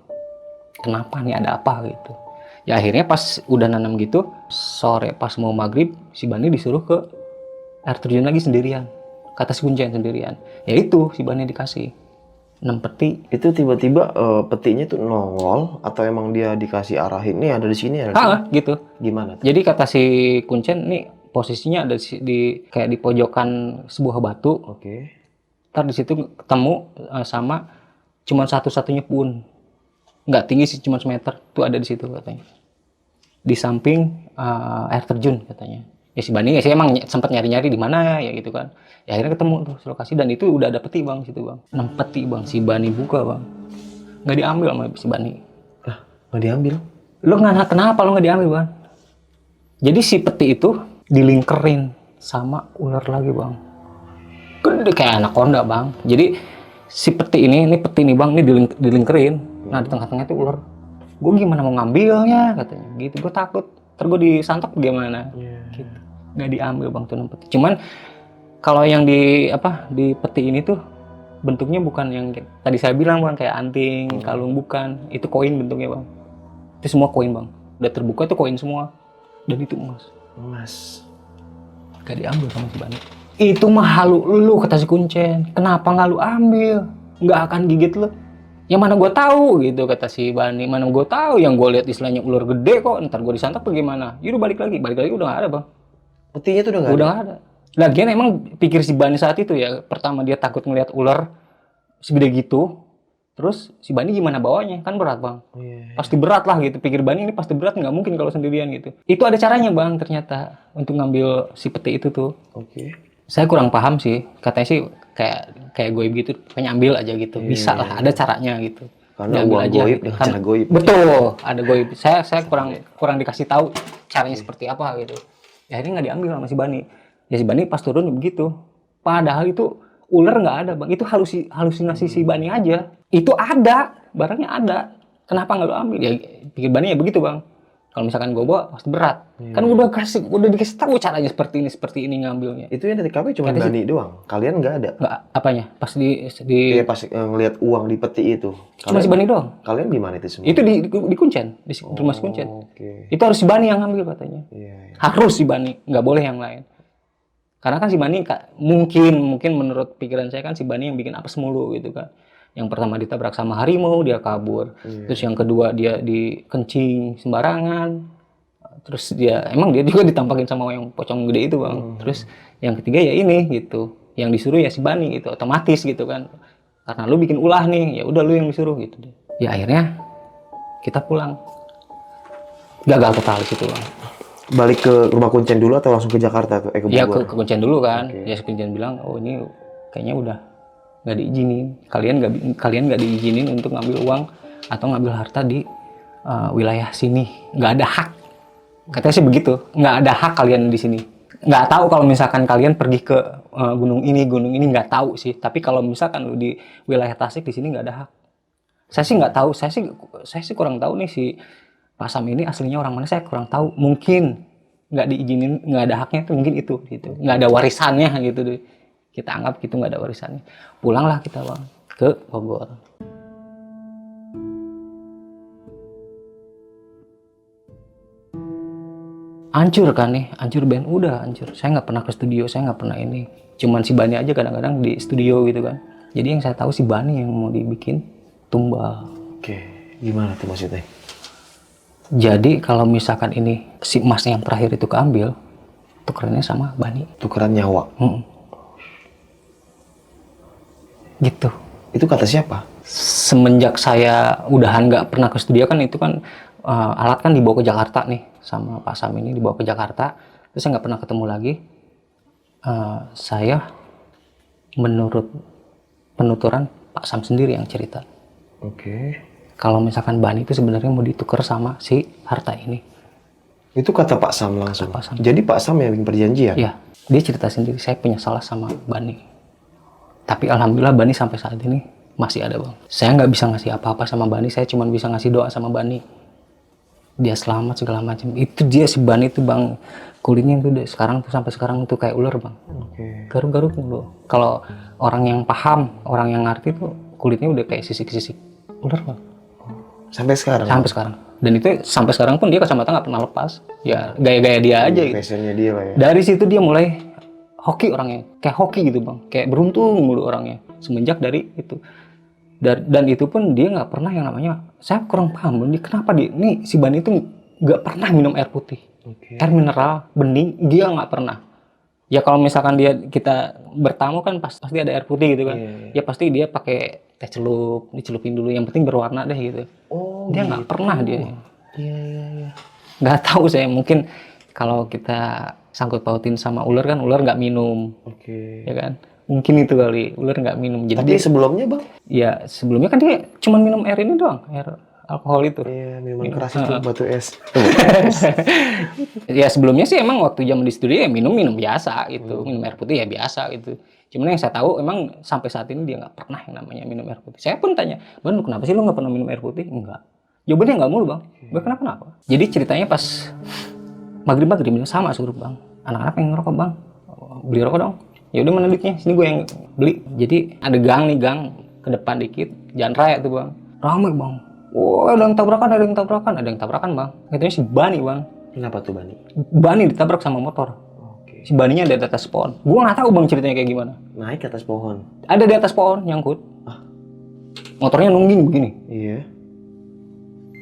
Kenapa nih, ada apa gitu? Ya akhirnya pas udah nanam gitu, sore pas mau maghrib, si Bani disuruh ke air terjun lagi sendirian. Kata si kuncen sendirian. Ya itu si Bani dikasih 6 peti. Itu tiba-tiba petinya tuh nongol atau emang dia dikasih arahin nih ada di sini ada di sini? Gitu. Gimana tuh? Jadi kata si kuncen nih posisinya ada kayak di pojokan sebuah batu. Oke. Ntar di situ ketemu sama cuman satu-satunya pun. Nggak tinggi sih, cuma semeter. Tuh ada di situ katanya. Di samping air terjun katanya. Ya si Bani ya sih emang sempat nyari-nyari di mana ya gitu kan. Ya akhirnya ketemu tuh lokasi dan itu udah ada peti bang situ bang. 6 peti bang, si Bani buka bang. Nggak diambil sama si Bani. Nggak diambil? Lo kenapa lo nggak diambil bang? Jadi si peti itu dilingkerin sama ular lagi bang. Gede kayak anaconda bang. Jadi si peti ini peti nih bang, ini dilingkerin. Nah di tengah-tengah itu ular gue gimana mau ngambilnya katanya gitu, gue takut ntar gue disantok gimana gitu. Nggak diambil bang tuh 6 peti. Cuman kalau yang di peti ini tuh bentuknya bukan yang tadi saya bilang bang, kayak anting, kalung, bukan. Itu koin bentuknya bang. Itu semua koin bang. Udah terbuka tuh koin semua. Dan itu emas. Emas. Gak diambil sama si Bani. Itu mah halu lu kata si Kuncen. Kenapa nggak lu ambil? Nggak akan gigit lu. Yang mana gue tahu gitu kata si Bani. Mana gue tahu, yang gue lihat istilahnya ular gede kok. Ntar gue disantap bagaimana? Yaudah balik lagi udah nggak ada bang. Petinya tuh udah nggak ada. Udah nggak ada. Lagian emang pikir si Bani saat itu ya, pertama dia takut ngelihat ular segede gitu. Terus si Bani gimana bawanya? Kan berat bang. Pasti berat lah gitu. Pikir Bani ini pasti berat, nggak mungkin kalau sendirian gitu. Itu ada caranya bang ternyata untuk ngambil si peti itu tuh. Oke. Saya kurang paham sih. Katanya sih kayak goib gitu, pengen ambil aja gitu. Bisa lah, ada caranya gitu. Karena Diambil uang goib dengan cara goib. Betul, ada goib. Saya kurang dikasih tahu caranya seperti apa gitu. Ya akhirnya nggak diambil sama si Bani. Ya si Bani pas turun begitu. Padahal itu ular nggak ada bang. Itu halusinasi si Bani aja. Itu ada, barangnya ada. Kenapa nggak lo ambil? Ya pikir Bani ya begitu bang. Kalau misalkan gue bawa pasti berat. Kan udah dikasih tahu caranya seperti ini ngambilnya. Itu yang dari TKP cuma Bani doang. Kalian nggak ada? Nggak apanya? Pas di Iya pas ngelihat uang di peti itu. cuma si Bani doang. Kalian di mana itu semua? Itu di Kuncen, di rumah si Kuncen. Oke. Itu harus si Bani yang ngambil katanya. Iya. Harus si Bani, nggak boleh yang lain. Karena kan si Bani mungkin menurut pikiran saya kan si Bani yang bikin apes mulu gitu kan. Yang pertama ditabrak sama harimau, dia kabur. Terus yang kedua dia dikencing sembarangan. Terus dia juga ditampakin sama yang pocong gede itu bang. Terus yang ketiga ya ini gitu. Yang disuruh ya si Bani gitu, otomatis gitu kan. Karena lu bikin ulah nih, ya udah lu yang disuruh gitu. Ya akhirnya kita pulang. Gagal total situ bang. Balik ke rumah Kuncen dulu atau langsung ke Jakarta tuh? Ya ke Kuncen dulu kan. Ya si Kuncen bilang, oh ini kayaknya udah nggak diizinin. Kalian nggak diizinin untuk ngambil uang atau ngambil harta di wilayah sini. Nggak ada hak. Katanya sih begitu. Nggak ada hak kalian di sini. Nggak tahu kalau misalkan kalian pergi ke gunung ini nggak tahu sih. Tapi kalau misalkan lu di wilayah Tasik di sini nggak ada hak. Saya sih nggak tahu. Saya sih kurang tahu nih si Pak Sam ini aslinya orang mana, saya kurang tahu. Mungkin nggak diizinin, nggak ada haknya tuh mungkin itu gitu. Nggak ada warisannya gitu deh. Kita anggap gitu nggak ada warisannya. Pulanglah kita bang ke Bogor. Hancur kan nih, hancur band, udah hancur. Saya nggak pernah ke studio, saya nggak pernah ini. Cuman si Bani aja kadang-kadang di studio gitu kan. Jadi yang saya tahu si Bani yang mau dibikin tumbal. Oke, gimana tuh maksudnya? Jadi kalau misalkan ini si emas yang terakhir itu keambil, tukerannya sama Bani. Tukeran nyawa? Gitu. Itu kata siapa? Semenjak saya udahan nggak pernah ke studio kan, itu kan alat kan dibawa ke Jakarta nih sama Pak Sam ini, dibawa ke Jakarta. Terus saya nggak pernah ketemu lagi. Saya menurut penuturan Pak Sam sendiri yang cerita. Oke. Kalau misalkan Bani itu sebenarnya mau ditukar sama si harta ini. Itu kata Pak Sam langsung? Pak Sam. Jadi Pak Sam yang bikin perjanjian? Iya, dia cerita sendiri, saya punya salah sama Bani. Tapi alhamdulillah Bani sampai saat ini masih ada bang. Saya nggak bisa ngasih apa-apa sama Bani, saya cuma bisa ngasih doa sama Bani. Dia selamat segala macam. Itu dia si Bani itu bang, kulitnya itu sekarang tuh sampai sekarang tuh kayak ular bang. Oke. Garuk-garuk mulu. Kalau orang yang paham, orang yang ngerti tuh kulitnya udah kayak sisik-sisik ular bang. Sampai sekarang? Sampai sekarang. Dan itu sampai sekarang pun dia kacamata nggak pernah lepas. Ya gaya-gaya dia aja gitu. Fashionnya dia lah ya. Dari situ dia mulai hoki orangnya. Kayak hoki gitu bang. Kayak beruntung mulu orangnya. Semenjak dari itu. Dan itu pun dia nggak pernah yang namanya, saya kurang paham. Kenapa ini si Bani itu nggak pernah minum air putih. Air mineral, bening, dia nggak pernah. Ya kalau misalkan kita bertamu kan pasti ada air putih gitu kan. Ya pasti dia pakai teh celup, dicelupin dulu. Yang penting berwarna deh gitu. Dia nggak pernah dia. Iya. Nggak tahu saya, mungkin kalau kita sangkut pautin sama ular kan, ular nggak minum. Oke. Ya kan? Mungkin itu kali, ular nggak minum. Jadi Tapi sebelumnya bang? ya sebelumnya kan dia cuma minum air ini doang, air alkohol itu. Iya, minuman keras itu, batu es. Ya sebelumnya sih emang waktu zaman di studio ya minum biasa gitu, minum air putih ya biasa gitu. Cuman yang saya tahu emang sampai saat ini dia nggak pernah yang namanya minum air putih. Saya pun tanya, Ban, lu kenapa sih lu nggak pernah minum air putih? Enggak. Jawabannya nggak mulu bang, nggak kenapa-napa. Jadi ceritanya pas maghrib sama suruh bang, anak-anak pengen ngerokok bang, beli rokok dong. Ya udah mana duitnya, sini gue yang beli. Jadi ada gang ke depan dikit, jalan raya tuh bang, ramai bang. Wah, ada yang tabrakan bang. Katanya si Bani bang. Kenapa tuh Bani? Bani ditabrak sama motor. Oke. Si Baninya ada di atas pohon. Gua nggak tahu bang ceritanya kayak gimana. Naik ke atas pohon. Ada di atas pohon nyangkut. Motornya nungging begini. Iya.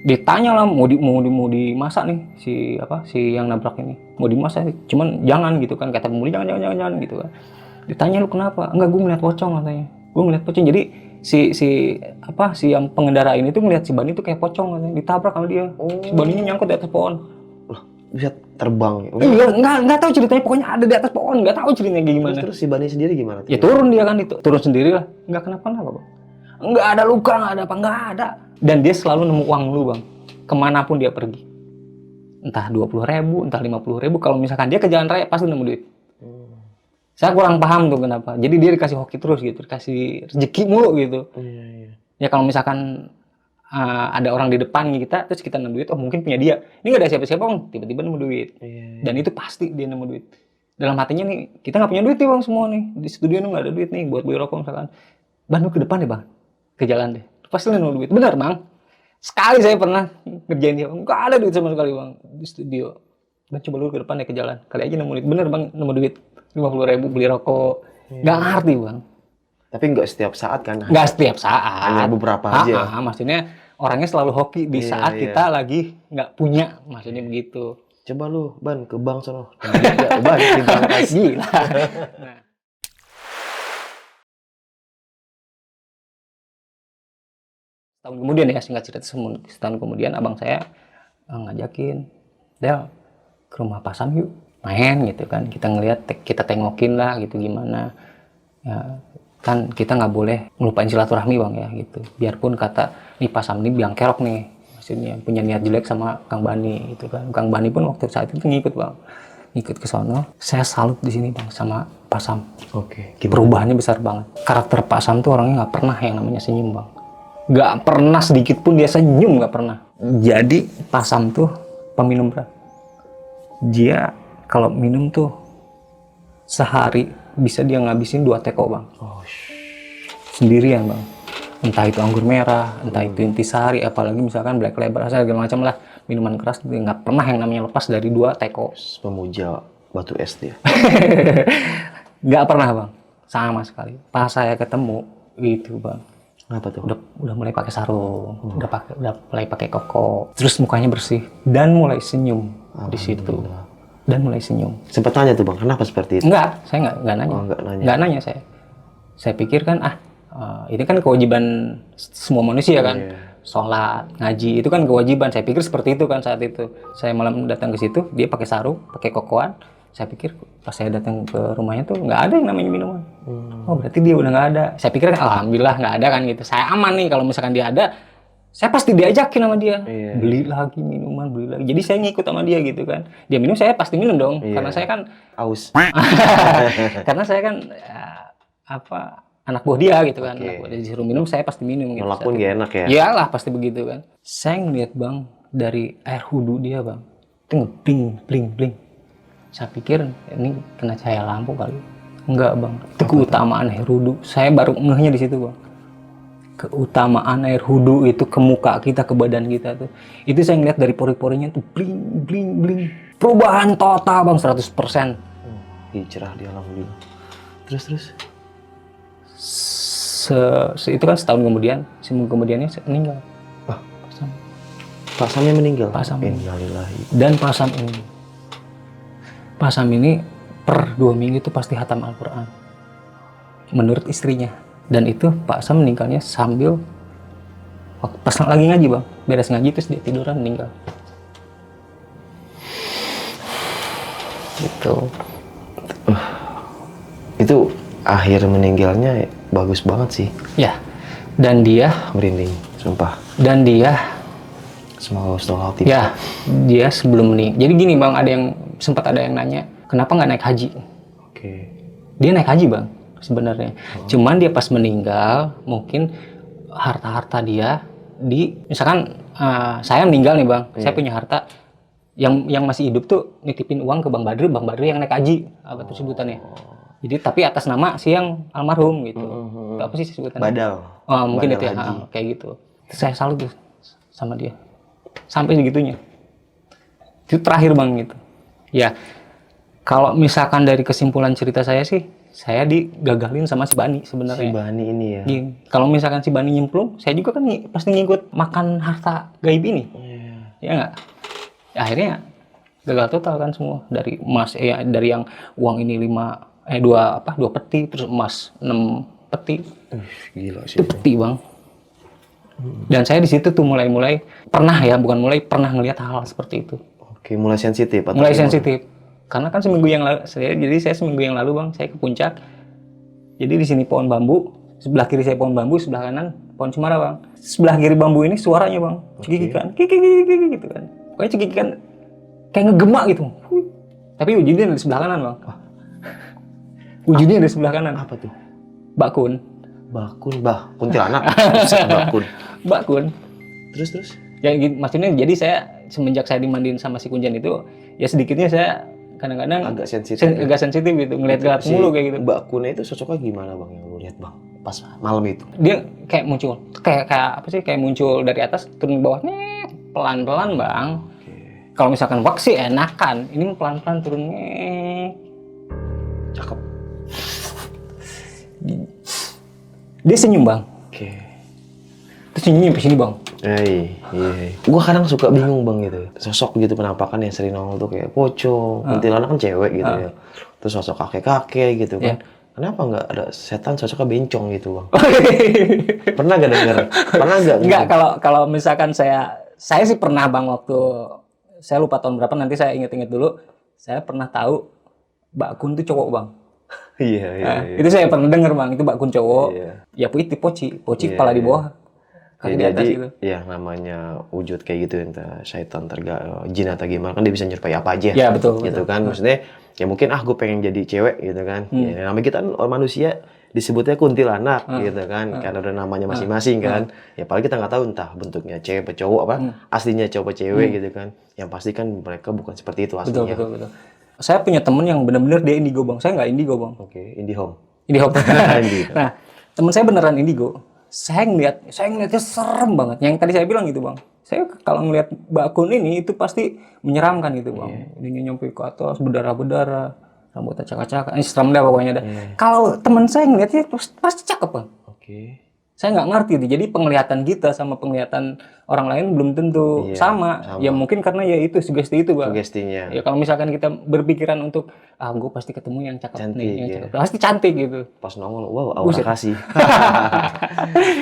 Ditanya lah mau dimasak nih si yang nabrak ini. Mau dimasak, cuman jangan gitu kan, kata pembeli jangan gitu kan. Ditanya lu kenapa? Enggak, gue ngeliat pocong katanya. Gue ngeliat pocong. Jadi si yang pengendara ini tuh ngeliat si Bani tuh kayak pocong katanya, ditabrak sama dia. Si Baninya nyangkut di atas pohon. Loh, bisa terbang ya? Iya, nggak tahu ceritanya, pokoknya ada di atas pohon, nggak tahu ceritanya kayak gimana. Terus si Bani sendiri gimana? Ya turun dia kan, itu turun sendiri lah, nggak kenapa-napa bang. Nggak ada luka, nggak ada apa, nggak ada. Dan dia selalu nemu uang dulu bang, kemanapun dia pergi. Entah 20.000, entah 50.000. Kalau misalkan dia ke jalan raya pasti nemu duit. Saya kurang paham tuh kenapa. Jadi dia dikasih hoki terus gitu, dikasih rezeki mulu gitu. Iya. Ya kalau misalkan ada orang di depan kita, terus kita nemu duit, oh mungkin punya dia. Ini nggak ada siapa-siapa bang, tiba-tiba nemu duit. Iya. Dan itu pasti dia nemu duit. Dalam hatinya nih, kita nggak punya duit nih bang semua nih. Di studio nih nggak ada duit nih buat beli rokok misalkan. Bang, lu ke depan deh bang, ke jalan deh. Pasti nemu duit. Benar bang. Sekali saya pernah ngerjain dia, nggak ada duit sama sekali bang di studio. Bang, coba lu ke depan deh ke jalan, kali aja nemu duit. Bener bang, nemu duit 50.000 beli rokok. Nggak ngerti bang. Tapi nggak setiap saat kan? Nggak setiap saat. Hanya beberapa aja. Maksudnya orangnya selalu hoki di Iya, saat iya. kita lagi nggak punya, maksudnya begitu. Coba lu, Ban, ke bank sono. Enggak, Ban, di bank kas. Gila. Nah. Setahun kemudian ya, singkat cerita, setahun kemudian abang saya ngajakin, Del, ke rumah Pak Sam yuk, main gitu kan. Kita ngeliat, kita tengokin lah gitu gimana. Ya, kan kita nggak boleh ngelupain silaturahmi bang ya gitu. Biarpun kata nih Pak Sam ini biang kerok nih, maksudnya punya niat jelek sama Kang Bani gitu kan. Kang Bani pun waktu saat itu ngikut bang, ngikut ke sono. Saya salut di sini bang sama Pak Sam. Oke. Perubahannya besar banget. Karakter Pak Sam tuh orangnya nggak pernah yang namanya senyum bang. Nggak pernah sedikit pun dia senyum, nggak pernah. Jadi Pak Sam tuh peminum berat. Dia kalau minum tuh sehari bisa dia ngabisin 2 teko bang. Oh, Sendirian bang. Entah itu anggur merah, entah itu intisari, apalagi misalkan black label, segala macam lah. Minuman keras dia nggak pernah yang namanya lepas dari 2 teko. pemuja batu es dia. Nggak pernah bang, sama sekali. Pas saya ketemu itu bang, Apa tuh? udah mulai pakai sarung, udah mulai pakai koko, terus mukanya bersih dan mulai senyum di situ. Dan mulai senyum. Sempat tanya tuh Bang, kenapa seperti itu? Enggak, saya nggak nanya. Oh, nggak nanya. Nggak nanya saya. Saya pikir kan ini kan kewajiban semua manusia kan. Iya. Sholat, ngaji, itu kan kewajiban. Saya pikir seperti itu kan saat itu. Saya malam datang ke situ, dia pakai sarung, pakai kokoan. Saya pikir pas saya datang ke rumahnya tuh nggak ada yang namanya minuman. Oh berarti dia udah nggak ada. Saya pikir alhamdulillah nggak ada kan gitu. Saya aman nih kalau misalkan dia ada, saya pasti diajakin sama dia. Iya. Beli lagi minuman, beli lagi. Jadi saya ngikut sama dia gitu kan. Dia minum, saya pasti minum dong. Iya. Karena saya kan Aus. karena saya kan anak buah dia gitu kan. Oke. Anak buah dia disuruh minum, saya pasti minum gitu. Nolak pun Saat gak itu. enak ya? Iyalah pasti begitu kan. Saya ngeliat bang dari air wudhu dia bang, itu ngebling, bling, bling. Saya pikir ini kena cahaya lampu kali. Enggak bang, itu keutamaan air wudhu. Saya baru ngehnya di situ bang. Keutamaan air wudhu itu ke muka kita, ke badan kita tuh. Itu saya ngeliat dari pori-porinya tuh bling, bling, bling. Perubahan total bang, 100%. Hijrah dia alhamdulillah. Terus. Itu kan setahun kemudian, seminggu kemudiannya saya meninggal. Ah. Pak Sam. Pak Samnya meninggal? Pak Sam. Innalillahi. Dan Pak Sam ini per 2 minggu itu pasti hatam Al-Quran menurut istrinya. Dan itu Pak Sam meninggalnya sambil pas lagi ngaji bang, beres ngaji terus dia tiduran meninggal gitu. Itu akhir meninggalnya bagus banget sih. Ya, dan dia Merinding, sumpah. Semoga Ustaz ya, dia sebelum meninggal. Jadi gini bang, sempat ada yang nanya, kenapa nggak naik haji? Oke. Dia naik haji bang, sebenarnya. Cuman dia pas meninggal, mungkin harta-harta dia misalkan saya meninggal nih bang, saya punya harta, yang masih hidup tuh nitipin uang ke Bang Badri yang naik haji, apa tuh sebutannya. Jadi tapi atas nama si yang almarhum gitu. Itu apa sih sebutannya? Badal. Oh, mungkin Badal itu ya, haji. kayak gitu. Terus saya salut tuh sama dia. Sampai segitunya. Itu terakhir bang gitu. Ya, kalau misalkan dari kesimpulan cerita saya sih, saya digagalin sama si Bani Si sebenarnya. Bani ini ya. Iya. Kalau misalkan si Bani nyemplung, saya juga kan pasti ngikut makan harta gaib ini. Ya nggak? Ya, akhirnya gagal total kan semua. Dari emas, dari yang uang ini 2 peti, terus emas 6 peti. Gila sih. Itu peti bang. Dan saya di situ tuh mulai pernah pernah ngelihat hal seperti itu. Oke, mulai sensitif atau Mulai gimana? sensitif. Karena kan seminggu yang lalu, saya seminggu yang lalu bang, saya ke puncak. Jadi di sini pohon bambu, sebelah kiri saya pohon bambu, sebelah kanan pohon cemara bang. Sebelah kiri bambu ini suaranya bang, cekikikan, kiki gitu kan. Pokoknya cekikikan kayak ngegema gitu. Tapi wujudnya dari sebelah kanan bang. Wujudnya dari sebelah kanan. Apa tuh? Bakun. Kuntilanak. Buset, bakun. Bakun. Terus? Ya maksudnya jadi saya semenjak saya dimandiin sama si Kunjan itu, ya sedikitnya saya kadang-kadang Agak sensitif. agak sensitif gitu, ngelihat gerak Si mulu kayak gitu. Bakuna itu sosoknya gimana bang yang lu lihat bang pas malam itu? Dia kayak muncul, kayak apa sih, kayak muncul dari atas turun ke bawah, pelan-pelan bang. Kalau misalkan wak sih enakan, ini pelan-pelan turun. Cakep. Dia senyum bang, Oke. terus senyumnya sampai sini bang. Iya. Gua kadang suka bingung bang gitu. Sosok gitu penampakan yang sering nongol tuh kayak pocong, kuntilanak kan cewek gitu ya. Terus sosok kakek-kakek gitu kan. Kenapa nggak ada setan sosoknya bencong gitu bang? Pernah nggak denger? Pernah nggak? Enggak, kalau misalkan saya sih pernah bang, waktu saya lupa tahun berapa, nanti saya inget-inget dulu. Saya pernah tahu Bakun tuh cowok bang. Iya. Itu saya pernah denger bang, itu Bakun cowok. Iya. Ya itu poci kepala di bawah, kaki di atas Jadi gitu. ya namanya wujud kayak gitu, entah syaitan jin atau gimana kan dia bisa nyerupai apa aja. Ya, betul, Gitu betul. kan, maksudnya ya mungkin gue pengen jadi cewek gitu kan. Ya, namanya kita kan orang manusia disebutnya kuntilanak gitu kan, karena ada namanya masing-masing kan. Ya paling kita nggak tahu entah bentuknya cewek atau cowok apa, aslinya cowok atau cewek gitu kan. Yang pasti kan mereka bukan seperti itu aslinya. Betul. Saya punya temen yang benar-benar dia indigo bang, saya nggak indigo bang. Oke, IndiHome. Indigo. Indigo. Nah, temen saya beneran indigo. Saya ngeliatnya serem banget. Yang tadi saya bilang gitu bang. Saya kalau ngeliat Bakun ini itu pasti menyeramkan gitu bang. Ini nyampe ke atas, berdarah-berdarah, rambut acak-acakan, serem dah pokoknya dah. Kalau teman saya ngeliatnya pasti cakep bang. Oke. Saya nggak ngerti tuh. Jadi penglihatan kita sama penglihatan orang lain belum tentu sama. Ya mungkin karena ya itu sugesti itu bang. Sugestinya. Ya kalau misalkan kita berpikiran untuk gue pasti ketemu yang cakep Cantik, nih, yang ya. cakep. Pasti cantik gitu. Pas nongol, wow, aura Buset. kasih.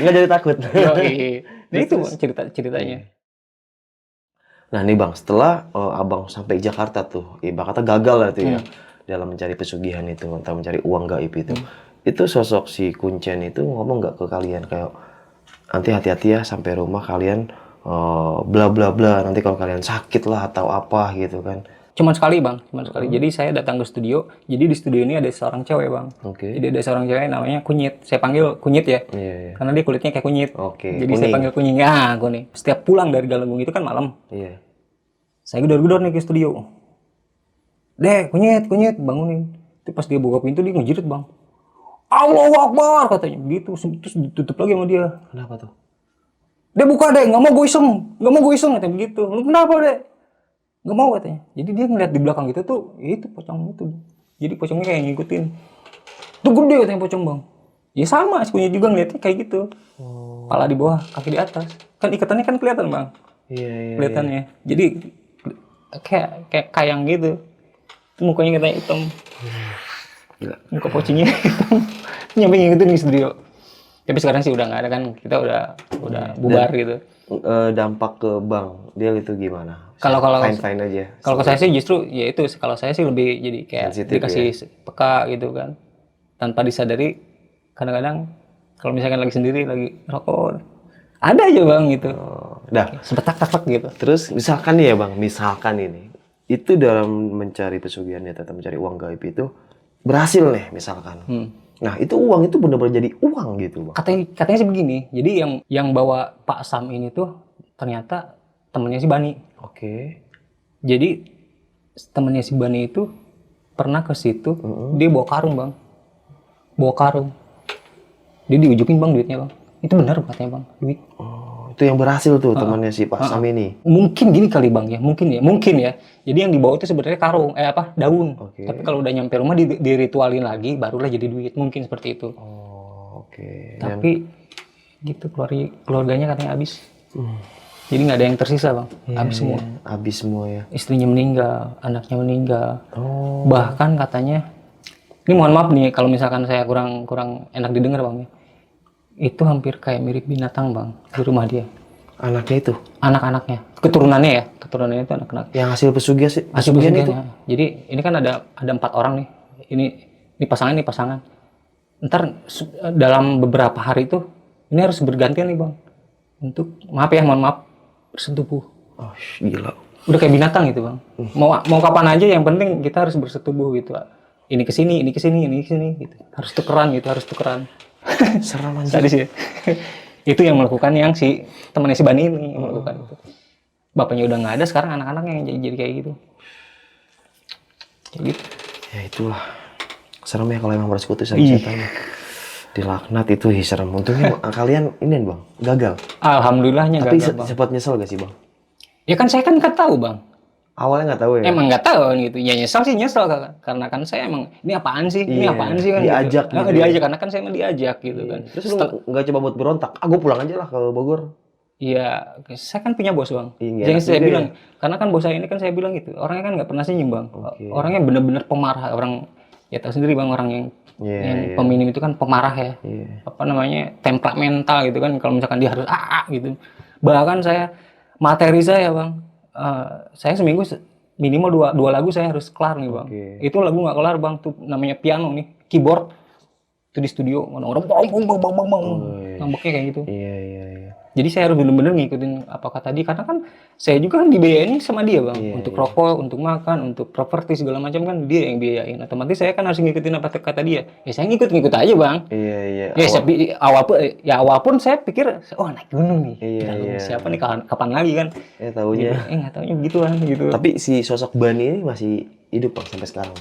Nggak jadi takut. Nah itu bang ceritanya. Nah nih bang, setelah abang sampai Jakarta tuh, ibaratnya gagal lah tuh ya dalam mencari pesugihan itu atau mencari uang gaib itu sosok si Kuncen itu ngomong nggak ke kalian kayak nanti hati-hati ya sampai rumah kalian bla bla bla, nanti kalau kalian sakit lah atau apa gitu kan? Cuman sekali bang, Jadi saya datang ke studio. Jadi di studio ini ada seorang cewek bang. Oke. Jadi ada seorang cewek namanya Kunyit. Saya panggil Kunyit ya. Iya. Karena dia kulitnya kayak kunyit. Oke, Jadi kuning. saya panggil kunyit. Kuning. Setiap pulang dari Galunggung itu kan malam. Iya. Saya gedor-gedor nih ke studio. Dek, kunyit, bangunin. Itu pas dia buka pintu dia ngejerit bang. Allahu Akbar katanya. Gitu, terus ditutup lagi sama dia. Kenapa tuh? Dia buka deh, nggak mau gue iseng katanya begitu. Lu kenapa deh? Nggak mau katanya. Jadi dia ngeliat di belakang gitu tuh, ya itu pocong itu. Jadi pocongnya kayak ngikutin. Tuh gede katanya pocong bang. Ya sama, si kunyit juga ngeliatnya kayak gitu. Kepala di bawah, kaki di atas. Kan ikatannya kan kelihatan bang. Iya. Kelihatannya. Jadi kayak kayang gitu. Mukanya katanya hitam. Gila. Muka pocongnya hitam. Nyampe ngikutin di studio. Tapi sekarang sih udah nggak ada kan, kita udah bubar gitu. Dampak ke bang, dia itu gimana? Kalau fine aja. Kalau saya sih justru ya itu, kalau saya sih lebih jadi kayak Sensitif, dikasih peka gitu kan. Tanpa disadari kadang-kadang kalau misalkan lagi sendiri lagi rokok ada aja bang gitu. Dah. Sepetak-tak gitu. Terus misalkan nih ya bang, misalkan ini itu dalam mencari pesugihan atau mencari uang gaib itu berhasil nih misalkan. Nah, itu uang itu benar-benar jadi uang gitu, Bang. Katanya sih begini. Jadi yang bawa Pak Sam ini tuh ternyata temennya si Bani. Oke. Jadi temennya si Bani itu pernah ke situ, dia bawa karung, Bang. Bawa karung. Dia diujukin, Bang, duitnya, Bang. Itu benar katanya, Bang, duit. Oh, itu yang berhasil tuh temannya si Pak Sam ini. Mungkin gini kali, Bang, ya. Mungkin ya. Jadi yang dibawa itu sebenarnya karung, daun. Oke. Tapi kalau udah nyampe rumah diritualin lagi, barulah jadi duit. Mungkin seperti itu. Oh, oke. Tapi gitu keluarganya katanya habis. Jadi nggak ada yang tersisa, Bang. Habis semua. Habis semua ya. Istrinya meninggal, anaknya meninggal. Oh. Bahkan katanya, ini mohon maaf nih kalau misalkan saya kurang enak didengar, Bang, ya. Itu hampir kayak mirip binatang, Bang, di rumah dia. Anaknya itu? Anak-anaknya, keturunannya itu anak-anak. Yang hasil pesugihan sih? Hasil pesugihannya. Jadi ini kan ada 4 orang nih. Ini pasangan. Ntar dalam beberapa hari itu ini harus bergantian nih, Bang. Untuk mohon maaf bersetubuh. Oh, gila. Udah kayak binatang gitu, Bang. Mau kapan aja yang penting kita harus bersetubuh gitu. Ini ke sini gitu. Harus tukeran. Seram anjir. Sadis ya. Itu yang melakukan yang si temannya si Bani ini yang melakukan itu. Bapaknya udah nggak ada, sekarang anak-anaknya yang jadi kayak gitu. Kayak gitu. Ya itulah. Serem ya kalau emang bersekutu sama setan. Dilaknat itu serem. Untungnya kalian ini, Bang, gagal. Alhamdulillahnya Tapi gagal, Bang. sempat nyesel gak sih, Bang? Ya kan saya kan nggak tahu, Bang. Awalnya nggak tahu ya? Emang nggak tahu gitu. Ya nyesel karena kan saya emang ini apaan sih Iya, kan diajak gitu. gitu. Diajak karena kan saya emang diajak gitu kan. Terus lu nggak coba buat berontak? Gue pulang aja lah ke Bogor. Iya, saya kan punya bos, Bang. Iya, Yang saya juga bilang, karena kan bos saya ini kan saya bilang gitu, orangnya kan nggak pernah senyum, Bang. Oke. Orangnya bener-bener pemarah, ya tahu sendiri, Bang, orang yang peminim itu kan pemarah ya. Iya. Apa namanya, temperamental gitu kan, kalau misalkan dia harus gitu. Bahkan saya, materi saya, Bang, saya seminggu minimal dua lagu saya harus kelar nih, Bang. Oke. Itu lagu nggak kelar, Bang, tuh namanya piano nih, keyboard. Itu di studio, orang ngambeknya kayak gitu. Iya. Jadi saya harus benar-benar ngikutin apa kata dia, karena kan saya juga kan dibiayain sama dia, Bang. Untuk rokok, untuk makan, untuk properti segala macam kan dia yang biayain. Otomatis saya kan harus ngikutin apa kata dia. Ya saya ngikut aja, Bang. Iya. Ya awal pun saya pikir, oh naik gunung nih. Iya. Siapa nih kapan lagi kan? Taunya. Nggak taunya begituan gitu. Tapi si sosok Bani ini masih hidup, Bang, sampai sekarang.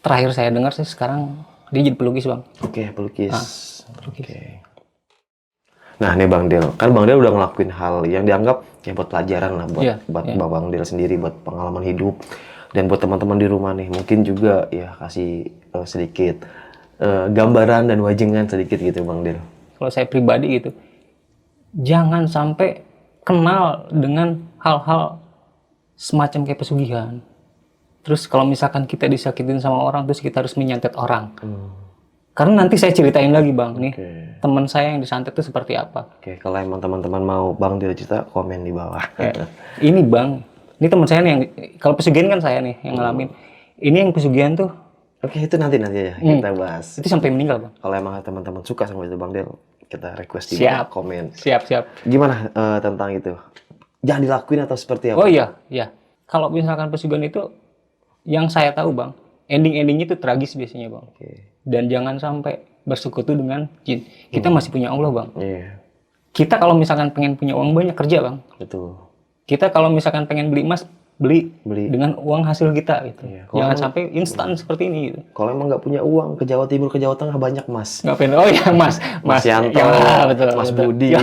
Terakhir saya dengar sih sekarang dia jadi pelukis, Bang. Oke, pelukis. Pelukis. Oke. Nah, nih Bang Del. Kan Bang Del udah ngelakuin hal yang dianggap ya buat pelajaran lah buat Bang Del sendiri, buat pengalaman hidup. Dan buat teman-teman di rumah nih, mungkin juga ya kasih sedikit gambaran dan wajengan sedikit gitu, Bang Del. Kalau saya pribadi gitu, jangan sampai kenal dengan hal-hal semacam kayak pesugihan. Terus kalau misalkan kita disakitin sama orang, terus kita harus menyantet orang. Karena nanti saya ceritain lagi, Bang, nih teman saya yang disantet itu seperti apa. Oke, kalau emang teman-teman mau Bang Del cerita, komen di bawah. Ini, Bang, ini teman saya nih yang, kalau pesugihan kan saya nih yang ngalamin. Ini yang pesugihan tuh. Oke, itu nanti ya kita bahas. Itu sampai meninggal, Bang. Kalau emang teman-teman suka sama itu Bang Del, kita request di Siap. bawah komen. Siap. Gimana tentang itu? Jangan dilakuin atau seperti apa? Oh iya. Kalau misalkan pesugihan itu, yang saya tahu, Bang, endingnya itu tragis biasanya, Bang. Oke. Dan jangan sampai bersekutu dengan jin. Kita masih punya Allah, Bang. Iya. Kita kalau misalkan pengen punya uang banyak, kerja, Bang. Betul. Kita kalau misalkan pengen beli emas, beli dengan uang hasil kita gitu. Iya. Jangan sampai instan seperti ini gitu. Kalau emang nggak punya uang, ke Jawa Timur, ke Jawa Tengah banyak Mas. Nggak pengen. Oh iya, Mas Yanto, ya, betul, Mas betul. Budi. Iya.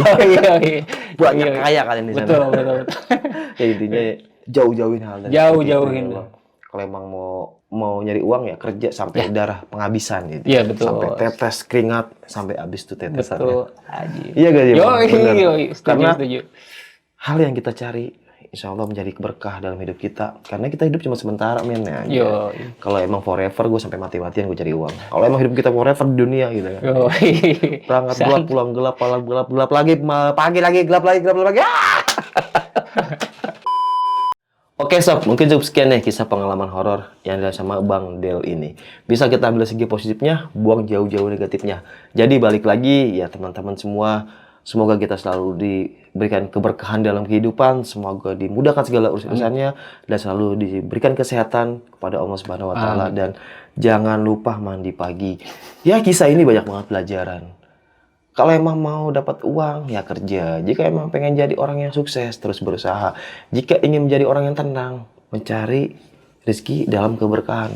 Banyak kaya kalian di sana. Betul. Ya intinya jauh-jauhin hal dari Jauh-jauhin. seperti itu, Bang. Kalau emang mau nyari uang ya kerja sampai darah penghabisan gitu. Iya, betul. Sampai tetes keringat sampai habis tuh tetesannya. Betul. Aji. Iya gak sih, Bang? Bener. Karena Setuju. hal yang kita cari insya Allah menjadi berkah dalam hidup kita. Karena kita hidup cuma sementara, men. Ya. Kalau emang forever, gue sampai mati-matian gue cari uang. Kalau emang hidup kita forever di dunia gitu kan. Berangkat gelap, pulang gelap, gelap lagi, pagi lagi, gelap lagi. Oke sob, mungkin cukup sekian nih kisah pengalaman horor yang ada sama Bang Del ini. Bisa kita ambil segi positifnya, buang jauh-jauh negatifnya. Jadi balik lagi ya teman-teman semua, Semoga kita selalu diberikan keberkahan dalam kehidupan, semoga dimudahkan segala urusannya dan selalu diberikan kesehatan kepada Allah Subhanahu wa taala dan jangan lupa mandi pagi. Ya, kisah ini banyak banget pelajaran. Kalau emang mau dapat uang, ya kerja. Jika emang pengen jadi orang yang sukses, terus berusaha. Jika ingin menjadi orang yang tenang, mencari rezeki dalam keberkahan.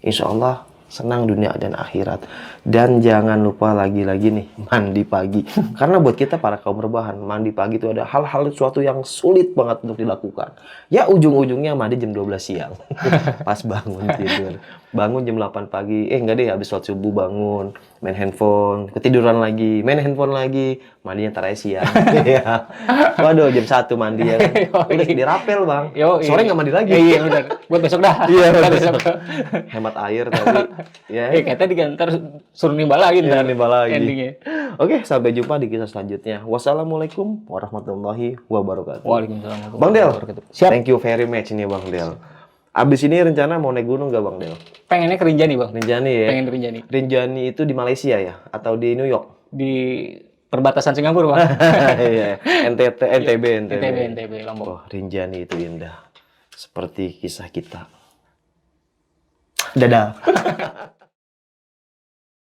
Insya Allah senang dunia dan akhirat. Dan jangan lupa lagi-lagi nih, mandi pagi. Karena buat kita para kaum rebahan, mandi pagi itu ada hal-hal sesuatu yang sulit banget untuk dilakukan. Ya ujung-ujungnya mandi jam 12 siang. Pas bangun tidur. Bangun jam 8 pagi, enggak deh, habis sholat subuh bangun, main handphone, ketiduran lagi, main handphone lagi, mandinya ntar aja siang. Ya. Waduh, jam 1 mandi ya kan. Udah dirapel bang, sore nggak mandi lagi. Iya benar. Buat besok dah. Iya, Ntar besok. besok. Hemat air tapi ya. Kayak tadi kan ntar suruh nimba lagi Iya, ntar nimba lagi. endingnya. Oke, sampai jumpa di kisah selanjutnya. Wassalamualaikum warahmatullahi wabarakatuh. Waalaikumsalam. Bang Del, Siap. thank you very much nih Bang Del. Abis ini rencana mau naik gunung gak Bang Del? Pengennya ke Rinjani, Bang. Rinjani ya? Pengen ke Rinjani. Rinjani itu di Malaysia ya? Atau di New York? Di perbatasan Singapura, Bang. Iya, NTB. NTB, Lombok. Oh, Rinjani itu indah. Seperti kisah kita. Dadah.